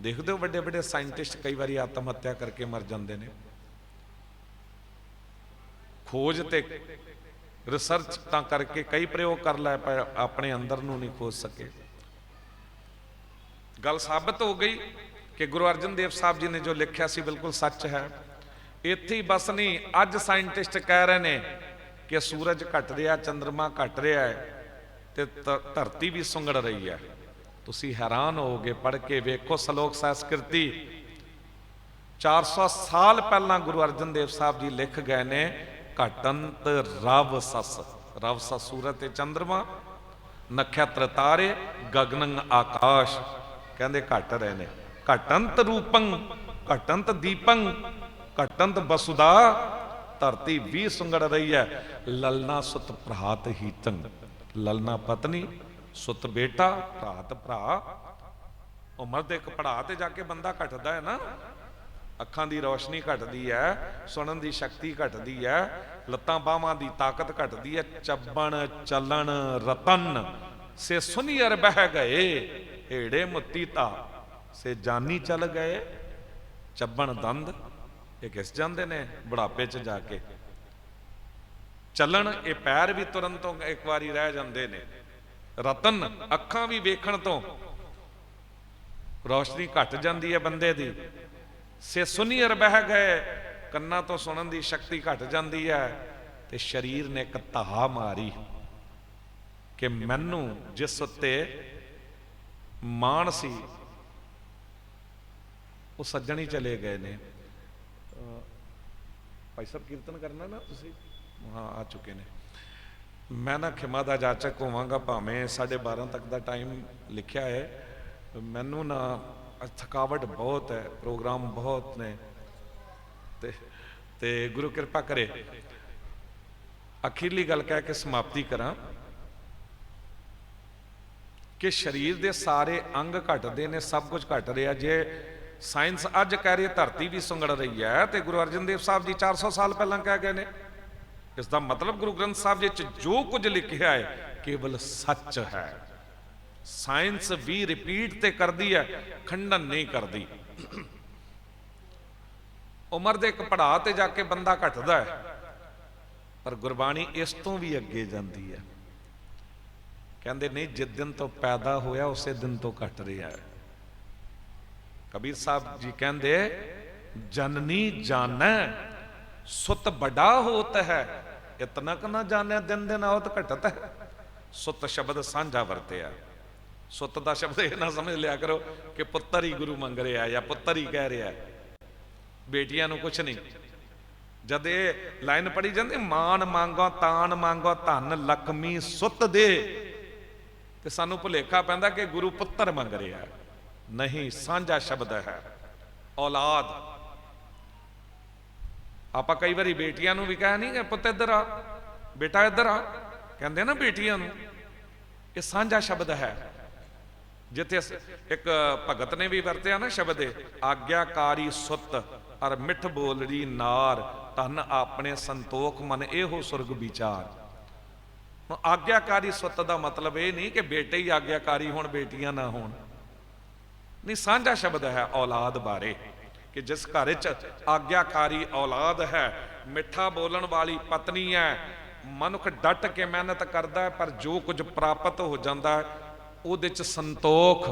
ਦੇਖਦੇ ਹੋ ਵੱਡੇ ਵੱਡੇ ਸਾਇੰਟਿਸਟ ਕਈ ਵਾਰੀ ਆਤਮ ਹੱਤਿਆ ਕਰਕੇ ਮਰ ਜਾਂਦੇ ਨੇ। ਖੋਜ ਤੇ ਰਿਸਰਚ ਤਾਂ ਕਰਕੇ ਕਈ ਪ੍ਰਯੋਗ ਕਰ ਲੈ, ਪਰ ਆਪਣੇ ਅੰਦਰ ਨੂੰ ਨਹੀਂ ਖੋਜ ਸਕੇ। ਗੱਲ ਸਾਬਤ ਹੋ ਗਈ ਕਿ ਗੁਰੂ ਅਰਜਨ ਦੇਵ ਸਾਹਿਬ ਜੀ ਨੇ ਜੋ ਲਿਖਿਆ ਸੀ ਬਿਲਕੁਲ ਸੱਚ ਹੈ। ਇੱਥੇ ਹੀ ਬਸ ਨਹੀਂ, ਅੱਜ ਸਾਇੰਟਿਸਟ ਕਹਿ ਰਹੇ ਨੇ ਕਿ ਸੂਰਜ ਘਟ ਰਿਹਾ, ਚੰਦਰਮਾ ਘਟ ਰਿਹਾ ਹੈ ਤੇ ਧਰਤੀ ਵੀ ਸੁੰਗੜ ਰਹੀ ਹੈ। ਤੁਸੀਂ ਹੈਰਾਨ ਹੋਵੋਗੇ ਪੜ੍ਹ ਕੇ ਵੇਖੋ, ਸ਼ਲੋਕ ਸੰਸਕ੍ਰਿਤੀ 400 ਸਾਲ ਪਹਿਲਾਂ ਗੁਰੂ ਅਰਜਨ ਦੇਵ ਸਾਹਿਬ ਜੀ ਲਿਖ ਗਏ ਨੇ, ਘਟੰਤ ਰਵ ਸਸ, ਰਵ ਸਸ ਸੂਰਜ ਤੇ ਚੰਦਰਮਾ, ਨਖਤਰ ਤਾਰੇ, ਗਗਨੰ ਆਕਾਸ਼, ਕਹਿੰਦੇ ਘਟ ਰਹੇ ਨੇ। ਘਟੰਤ ਰੂਪੰ, ਘਟੰਤ ਦੀਪੰ, ਘਟੰਤ ਬਸੁਦਾ, ਧਰਤੀ ਵੀ ਸੁੰਗੜ ਰਹੀ ਹੈ। ਲਲਨਾ ਸੁਤ ਭਰਾਤ ਹੀਤੰ, ਲਲਨਾ ਪਤਨੀ, ਸੁਤ ਬੇਟਾ, ਭਰਾਤ ਭਰਾ। ਉਮਰ ਦੇ ਇੱਕ ਪੜਾਅ ਤੇ ਜਾ ਕੇ ਬੰਦਾ ਘਟਦਾ ਹੈ ਨਾ, ਅੱਖਾਂ ਦੀ ਰੌਸ਼ਨੀ ਘਟਦੀ ਹੈ, ਸੁਣਨ ਦੀ ਸ਼ਕਤੀ ਘਟਦੀ ਹੈ, ਲੱਤਾਂ ਬਾਹਾਂ ਦੀ ਤਾਕਤ ਘਟਦੀ ਹੈ। ਚੱਬਣ ਚੱਲਣ ਰਤਨ ਸੇ ਸੁਨੀਅਰ ਬਹਿ ਗਏ, ਏੜੇ ਮੁੱਤੀ ਤਾ ਸੇ ਜਾਨੀ ਚਲ ਗਏ। ਚੱਬਣ ਦੰਦ ਇਹ ਕਿਸ ਜਾਂਦੇ ਨੇ ਬੁਢਾਪੇ 'ਚ ਜਾ ਕੇ। ਚੱਲਣ ਇਹ ਪੈਰ ਵੀ ਤੁਰਨ ਤੋਂ ਇੱਕ ਵਾਰੀ ਰਹਿ ਜਾਂਦੇ ਨੇ, ਰਤਨ ਅੱਖਾਂ ਵੀ ਵੇਖਣ ਤੋਂ ਰੌਸ਼ਨੀ ਘਟ ਜਾਂਦੀ ਹੈ ਬੰਦੇ ਦੀ, ਸੇ ਸੁਨੀਅਰ ਬਹਿ ਗਏ, ਕੰਨਾਂ ਤੋਂ ਸੁਣਨ ਦੀ ਸ਼ਕਤੀ ਘਟ ਜਾਂਦੀ ਹੈ। ਤੇ ਸਰੀਰ ਨੇ ਇੱਕ ਧਾਹ ਮਾਰੀ ਕਿ ਮੈਨੂੰ ਜਿਸ ਉੱਤੇ ਮਾਣ ਸੀ ਉਹ ਸੱਜਣ ਹੀ ਚਲੇ ਗਏ ਨੇ। ਭਾਈ ਸਾਹਿਬ ਕੀਰਤਨ ਕਰਨਾ ਨਾ ਤੁਸੀਂ? ਹਾਂ ਆ ਚੁੱਕੇ ਨੇ। ਮੈਂ ਨਾ ਖਿਮਾ ਦਾ ਜਾਚਕ ਹੋਵਾਂਗਾ, ਭਾਵੇਂ 12:30 ਤੱਕ ਦਾ ਟਾਈਮ ਲਿਖਿਆ ਹੈ, ਮੈਨੂੰ ਨਾ ਥਕਾਵਟ ਬਹੁਤ ਹੈ, ਪ੍ਰੋਗਰਾਮ ਬਹੁਤ ਨੇ, ਤੇ ਗੁਰੂ ਕਿਰਪਾ ਕਰੇ ਅਖੀਰਲੀ ਗੱਲ ਕਹਿ ਕੇ ਸਮਾਪਤੀ ਕਰਾਂ ਕਿ ਸਰੀਰ ਦੇ ਸਾਰੇ ਅੰਗ ਘਟਦੇ ਨੇ, ਸਭ ਕੁਝ ਘਟ ਰਿਹਾ। ਜੇ ਸਾਇੰਸ ਅੱਜ ਕਹਿ ਰਹੀ ਧਰਤੀ ਵੀ ਸੁੰਗੜ ਰਹੀ ਹੈ, ਤੇ ਗੁਰੂ ਅਰਜਨ ਦੇਵ ਸਾਹਿਬ ਜੀ 400 ਸਾਲ ਪਹਿਲਾਂ ਕਹਿ ਗਏ ਨੇ। ਇਸ ਦਾ ਮਤਲਬ ਗੁਰੂ ਗ੍ਰੰਥ ਸਾਹਿਬ ਜੀ 'ਚ ਜੋ ਕੁਝ ਲਿਖਿਆ ਹੈ ਕੇਵਲ ਸੱਚ ਹੈ। ਸਾਇੰਸ ਵੀ ਰਿਪੀਟ ਤੇ ਕਰਦੀ ਹੈ, ਖੰਡਨ ਨਹੀਂ ਕਰਦੀ। ਉਮਰ ਦੇ ਇੱਕ ਪੜਾਅ ਤੇ ਜਾ ਕੇ ਬੰਦਾ ਘਟਦਾ ਹੈ, ਪਰ ਗੁਰਬਾਣੀ ਇਸ ਤੋਂ ਵੀ ਅੱਗੇ ਜਾਂਦੀ ਹੈ। ਕਹਿੰਦੇ ਨਹੀਂ, ਜਿਸ ਦਿਨ ਤੋਂ ਪੈਦਾ ਹੋਇਆ ਉਸੇ ਦਿਨ ਤੋਂ ਘਟ ਰਿਹਾ ਹੈ। ਕਬੀਰ ਸਾਹਿਬ ਜੀ ਕਹਿੰਦੇ ਜਨਨੀ ਜਾਣੈ ਸੁਤ ਬੜਾ ਹੋਤ ਹੈ, ਇਤਨਾ ਕ ਨਾ ਜਾਣੈ ਦਿਨ ਦਿਨ ਆਉਤ ਘਟਤ ਹੈ। ਸੁਤ ਸ਼ਬਦ ਸਾਂਝਾ ਵਰਤਿਆ। ਸੁਤ ਦਾ ਸ਼ਬਦ ਇਹ ਨਾ ਸਮਝ ਲਿਆ ਕਰੋ ਕਿ ਪੁੱਤਰ ਹੀ ਗੁਰੂ ਮੰਗ ਰਿਹਾ ਜਾਂ ਪੁੱਤਰ ਹੀ ਕਹਿ ਰਿਹਾ, ਬੇਟੀਆਂ ਨੂੰ ਕੁਛ ਨਹੀਂ। ਜਦ ਇਹ ਲਾਈਨ ਪੜੀ ਜਾਂਦੀ ਮਾਨ ਮੰਗੋ ਤਾਨ ਮੰਗੋ ਧਨ ਲਖਮੀ ਸੁਤ ਦੇ, ਤੇ ਸਾਨੂੰ ਭੁਲੇਖਾ ਪੈਂਦਾ ਕਿ ਗੁਰੂ ਪੁੱਤਰ ਮੰਗ ਰਿਹਾ। ਨਹੀਂ, ਸਾਂਝਾ ਸ਼ਬਦ ਹੈ ਔਲਾਦ। ਆਪਾਂ ਕਈ ਵਾਰੀ ਬੇਟੀਆਂ ਨੂੰ ਵੀ ਕਹਿ ਨਹੀਂ ਕਿ ਪੁੱਤ ਇੱਧਰ ਆ, ਬੇਟਾ ਇੱਧਰ ਆ, ਕਹਿੰਦੇ ਨਾ ਬੇਟੀਆਂ ਨੂੰ। ਇਹ ਸਾਂਝਾ ਸ਼ਬਦ ਹੈ। ਜਿੱਥੇ ਇੱਕ ਭਗਤ ਨੇ ਵੀ ਵਰਤਿਆ ਨਾ ਸ਼ਬਦ, ਆਗਿਆਕਾਰੀ ਸੁੱਤ ਅਰ ਮਿੱਠ ਬੋਲੜੀ ਨਾਰ, ਧਨ ਆਪਣੇ ਸੰਤੋਖ ਮਨ ਇਹੋ ਸੁਰਗ ਵਿਚਾਰ। ਆਗਿਆਕਾਰੀ ਸੁੱਤ ਦਾ ਮਤਲਬ ਇਹ ਨਹੀਂ ਕਿ ਬੇਟੇ ਹੀ ਆਗਿਆਕਾਰੀ ਹੋਣ, ਬੇਟੀਆਂ ਨਾ ਹੋਣ। ਨਹੀਂ, ਸਾਂਝਾ ਸ਼ਬਦ ਹੈ ਔਲਾਦ ਬਾਰੇ ਕਿ ਜਿਸ ਘਰ ਵਿੱਚ ਆਗਿਆਕਾਰੀ ਔਲਾਦ ਹੈ, ਮਿੱਠਾ ਬੋਲਣ ਵਾਲੀ ਪਤਨੀ ਹੈ, ਮਨੁੱਖ ਡਟ ਕੇ ਮਿਹਨਤ ਕਰਦਾ ਹੈ, ਪਰ ਜੋ ਕੁਝ ਪ੍ਰਾਪਤ ਹੋ ਜਾਂਦਾ ਹੈ ਉਹਦੇ 'ਚ ਸੰਤੋਖ,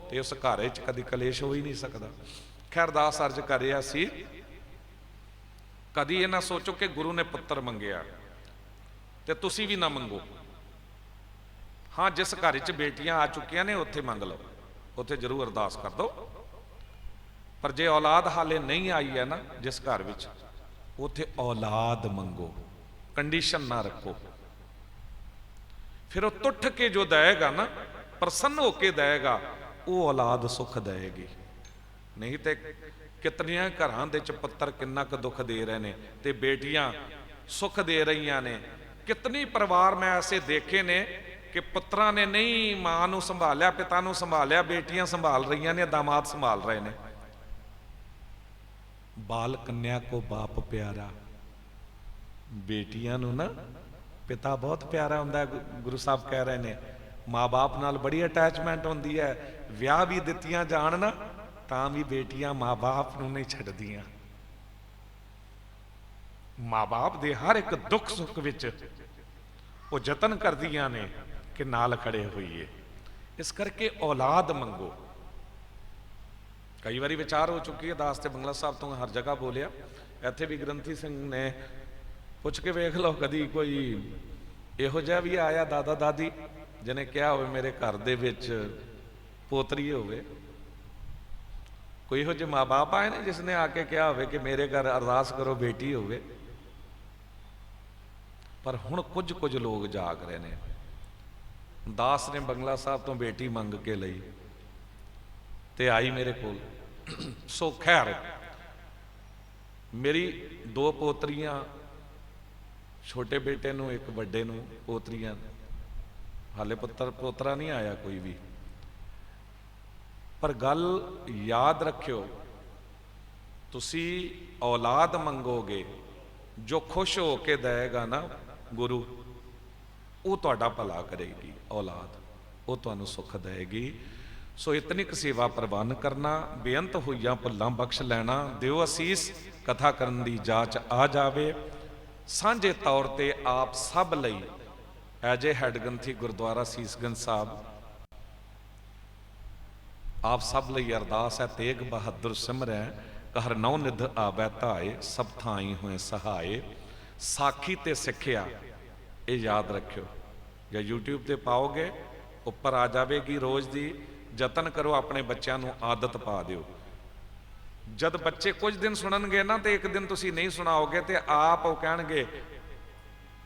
ਤੇ ਉਸ ਘਰ ਵਿੱਚ ਕਦੀ ਕਲੇਸ਼ ਹੋ ਹੀ ਨਹੀਂ ਸਕਦਾ। ਖੈਰ, ਅਰਦਾਸ ਅਰਜ ਕਰ ਰਿਹਾ ਸੀ, ਕਦੀ ਇਹ ਨਾ ਸੋਚੋ ਕਿ ਗੁਰੂ ਨੇ ਪੁੱਤਰ ਮੰਗਿਆ ਤੇ ਤੁਸੀਂ ਵੀ ਨਾ ਮੰਗੋ। ਹਾਂ, ਜਿਸ ਘਰ 'ਚ ਬੇਟੀਆਂ ਆ ਚੁੱਕੀਆਂ ਨੇ ਉੱਥੇ ਮੰਗ ਲਓ, ਉੱਥੇ ਜ਼ਰੂਰ ਅਰਦਾਸ ਕਰ ਦਿਓ। ਪਰ ਜੇ ਔਲਾਦ ਹਾਲੇ ਨਹੀਂ ਆਈ ਹੈ ਨਾ ਜਿਸ ਘਰ ਵਿੱਚ, ਉੱਥੇ ਔਲਾਦ ਮੰਗੋ, ਕੰਡੀਸ਼ਨ ਨਾ ਰੱਖੋ। ਫਿਰ ਉਹ ਟੁੱਟ ਕੇ ਜੋ ਦਏਗਾ ਨਾ, ਪ੍ਰਸੰਨ ਹੋ ਕੇ ਦਏਗਾ, ਉਹ ਔਲਾਦ ਸੁੱਖ ਦਏਗੀ। ਨਹੀਂ ਤੇ ਕਿਤਨੀਆਂ ਘਰਾਂ ਦੇ ਚ ਪੁੱਤਰ ਕਿੰਨਾ ਕੁ ਦੁੱਖ ਦੇ ਰਹੇ ਨੇ ਤੇ ਬੇਟੀਆਂ ਸੁੱਖ ਦੇ ਰਹੀਆਂ ਨੇ। ਕਿਤਨੀ ਪਰਿਵਾਰ ਮੈਂ ਐਸੇ ਦੇਖੇ ਨੇ ਕਿ ਪੁੱਤਰਾਂ ਨੇ ਨਹੀਂ ਮਾਂ ਨੂੰ ਸੰਭਾਲਿਆ, ਪਿਤਾ ਨੂੰ ਸੰਭਾਲਿਆ, ਬੇਟੀਆਂ ਸੰਭਾਲ ਰਹੀਆਂ ਨੇ, ਦਾਮਾਦ ਸੰਭਾਲ ਰਹੇ ਨੇ। ਬਾਲ ਕੰਨਿਆ ਕੋ ਬਾਪ ਪਿਆਰਾ, ਬੇਟੀਆਂ ਨੂੰ ਨਾ ਪਿਤਾ ਬਹੁਤ ਪਿਆਰਾ ਹੁੰਦਾ। ਗੁਰੂ ਸਾਹਿਬ ਕਹਿ ਰਹੇ ਨੇ ਮਾਂ-ਬਾਪ ਨਾਲ ਬੜੀ ਅਟੈਚਮੈਂਟ ਹੁੰਦੀ ਹੈ। ਵਿਆਹ ਵੀ ਦਿੱਤੀਆਂ ਜਾਣ ਨਾ ਤਾਂ ਵੀ ਬੇਟੀਆਂ ਮਾਂ-ਬਾਪ ਨੂੰ ਨਹੀਂ ਛੱਡਦੀਆਂ। ਮਾਂ-ਬਾਪ ਦੇ ਹਰ ਇੱਕ ਦੁੱਖ ਸੁੱਖ ਵਿੱਚ ਉਹ ਯਤਨ ਕਰਦੀਆਂ ਨੇ ਕਿ ਨਾਲ ਖੜੇ ਹੋਈਏ। ਇਸ ਕਰਕੇ ਔਲਾਦ ਮੰਗੋ। ਕਈ ਵਾਰੀ ਵਿਚਾਰ ਹੋ ਚੁੱਕੀ ਹੈ, ਦਾਸ ਤੇ ਬੰਗਲਾ ਸਾਹਿਬ ਤੋਂ ਹਰ ਜਗ੍ਹਾ ਬੋਲਿਆ, ਇੱਥੇ ਵੀ ਗ੍ਰੰਥੀ ਸਿੰਘ ਨੇ ਪੁੱਛ ਕੇ ਵੇਖ ਲਓ ਕਦੀ ਕੋਈ ਇਹੋ ਜਿਹਾ ਵੀ ਆਇਆ ਦਾਦਾ ਦਾਦੀ ਜਿਹਨੇ ਕਿਹਾ ਹੋਵੇ ਮੇਰੇ ਘਰ ਦੇ ਵਿੱਚ ਪੋਤਰੀ ਹੋਵੇ। ਕੋਈ ਇਹੋ ਜਿਹੇ ਮਾਂ-ਬਾਪ ਆਏ ਨੇ ਜਿਸ ਨੇ ਆ ਕੇ ਕਿਹਾ ਹੋਵੇ ਕਿ ਮੇਰੇ ਘਰ ਅਰਦਾਸ ਕਰੋ ਬੇਟੀ ਹੋਵੇ। ਪਰ ਹੁਣ ਕੁਝ ਲੋਕ ਜਾਗ ਰਹੇ ਨੇ। ਦਾਸ ਨੇ ਬੰਗਲਾ ਸਾਹਿਬ ਤੋਂ ਬੇਟੀ ਮੰਗ ਕੇ ਲਈ ਤੇ ਆਈ ਮੇਰੇ ਕੋਲ। ਸੋ ਖੈਰ, ਮੇਰੀ 2 ਪੋਤਰੀਆਂ, ਛੋਟੇ ਬੇਟੇ ਨੂੰ, ਇੱਕ ਵੱਡੇ ਨੂੰ ਪੋਤਰੀਆਂ, ਹਾਲੇ ਪੋਤਰਾ ਨਹੀਂ ਆਇਆ ਕੋਈ ਵੀ। ਪਰ ਗੱਲ ਯਾਦ ਰੱਖਿਓ, ਤੁਸੀਂ ਔਲਾਦ ਮੰਗੋਗੇ, ਜੋ ਖੁਸ਼ ਹੋ ਕੇ ਦੇਗਾ ਨਾ ਗੁਰੂ, ਉਹ ਤੁਹਾਡਾ ਭਲਾ ਕਰੇਗੀ। ਔਲਾਦ ਉਹ ਤੁਹਾਨੂੰ ਸੁੱਖ ਦੇਗੀ। ਸੋ ਇਤਨੀ ਕੁ ਸੇਵਾ ਪ੍ਰਵਾਨ ਕਰਨਾ, ਬੇਅੰਤ ਹੋਈਆਂ ਭੁੱਲਾਂ ਬਖਸ਼ ਲੈਣਾ। ਦਿਓ ਅਸੀਸ, ਕਥਾ ਕਰਨ ਦੀ ਜਾਚ ਆ ਜਾਵੇ। ਸਾਂਝੇ ਤੌਰ ਤੇ ਆਪ ਸਭ ਲਈ ਐਜ ਏ ਹੈਡ ਗ੍ਰੰਥੀ ਗੁਰਦੁਆਰਾ ਸੀਸਗੰਜ ਸਾਹਿਬ ਆਪ ਸਭ ਲਈ ਅਰਦਾਸ ਹੈ। ਤੇਗ ਬਹਾਦਰ ਸਿਮਰੈ ਕਹਿਰ ਨੌ ਨਿਧ ਆਵੈ ਧਾਏ, ਸਭ ਥਾਈ ਹੋਏ ਸਹਾਏ। ਸਾਖੀ ਤੇ ਸਿੱਖਿਆ ਇਹ ਯਾਦ ਰੱਖਿਓ, ਜਾਂ YouTube ਤੇ ਪਾਓਗੇ ਉੱਪਰ ਆ ਜਾਵੇਗੀ ਰੋਜ਼ ਦੀ। ਯਤਨ ਕਰੋ ਆਪਣੇ ਬੱਚਿਆਂ ਨੂੰ ਆਦਤ ਪਾ ਦਿਓ। ਜਦ ਬੱਚੇ ਕੁਝ ਦਿਨ ਸੁਣਨਗੇ ਨਾ ਤੇ ਇੱਕ ਦਿਨ ਤੁਸੀਂ ਨਹੀਂ ਸੁਣਾਓਗੇ ਤੇ ਆਪ ਉਹ ਕਹਿਣਗੇ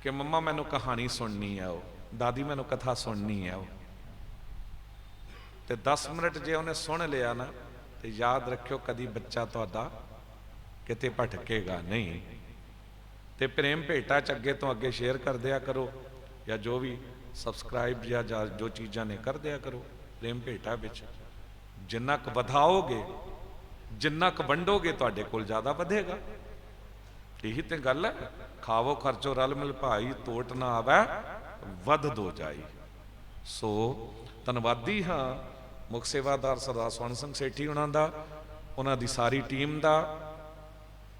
ਕਿ ਮੰਮਾ ਮੈਨੂੰ ਕਹਾਣੀ ਸੁਣਨੀ ਹੈ, ਉਹ ਦਾਦੀ ਮੈਨੂੰ ਕਥਾ ਸੁਣਨੀ ਹੈ। ਉਹ ਤੇ 10 ਮਿੰਟ ਜੇ ਉਹਨੇ ਸੁਣ ਲਿਆ ਨਾ ਤੇ ਯਾਦ ਰੱਖਿਓ ਕਦੀ ਬੱਚਾ ਤੁਹਾਡਾ ਕਿਤੇ ਭਟਕੇਗਾ ਨਹੀਂ। ਤੇ ਪ੍ਰੇਮ ਭੇਟਾ ਚ ਅੱਗੇ ਤੋਂ ਅੱਗੇ ਸ਼ੇਅਰ ਕਰ ਦਿਆ ਕਰੋ, ਜਾਂ ਜੋ ਵੀ ਸਬਸਕ੍ਰਾਈਬ ਜਾਂ ਜੋ ਚੀਜ਼ਾਂ ਨੇ ਕਰ ਦਿਆ ਕਰੋ। ਪ੍ਰੇਮ ਭੇਟਾ ਵਿੱਚ ਜਿੰਨਾ ਕੁ ਵਧਾਓਗੇ, ਜਿੰਨਾ ਕੁ ਵੰਡੋਗੇ ਤੁਹਾਡੇ ਕੋਲ ਜ਼ਿਆਦਾ ਵਧੇਗਾ। ਇਹੀ ਤੇ ਗੱਲ ਹੈ। ਖਾਵੋ ਖਰਚੋ ਰਲ ਮਿਲ ਭਾਈ, ਤੋਟ ਨਾ ਆਵੈ ਵੱਧ ਦੋ ਜਾਈ। ਸੋ ਧੰਨਵਾਦੀ ਹਾਂ ਮੁੱਖ ਸੇਵਾਦਾਰ ਸਰਦਾਰ ਸਵਰਨ ਸਿੰਘ ਸੇਠੀ ਉਹਨਾਂ ਦਾ, ਉਹਨਾਂ ਦੀ ਸਾਰੀ ਟੀਮ ਦਾ,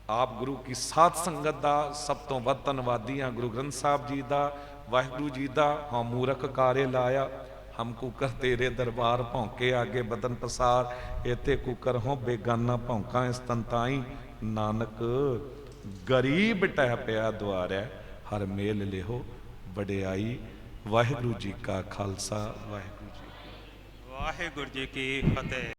ਆਪ ਗੁਰੂ ਕੀ ਸਾਧ ਸੰਗਤ ਦਾ। ਸਭ ਤੋਂ ਵੱਧ ਧੰਨਵਾਦੀ ਹਾਂ ਗੁਰੂ ਗ੍ਰੰਥ ਸਾਹਿਬ ਜੀ ਦਾ, ਵਾਹਿਗੁਰੂ ਜੀ ਦਾ। ਹਾਂ ਮੂਰਖ ਕਾਰੇ ਲਾਇਆ ਹਮ ਕੂਕਰ ਤੇਰੇ ਦਰਬਾਰ, ਭੌਂਕੇ ਆਗੇ ਬਦਨ ਪਸਾਰ, ਇਤੇ ਕੂਕਰ ਹੋ ਬੇਗਾਨਾ ਭੌਂਕਾਂ ਇਸ ਤੰਤਾਈ। ਨਾਨਕ ਗਰੀਬ ਟਹਿ ਪਿਆ ਦੁਆਰੈ, ਹਰ ਮੇਲ ਲਿਹੋ ਵਡਿਆਈ। ਵਾਹਿਗੁਰੂ ਜੀ ਕਾ ਖਾਲਸਾ, ਵਾਹਿਗੁਰੂ ਜੀ ਕੀ ਵਾਹਿਗੁਰੂ ਜੀ ਕੀ ਫਤਿਹ।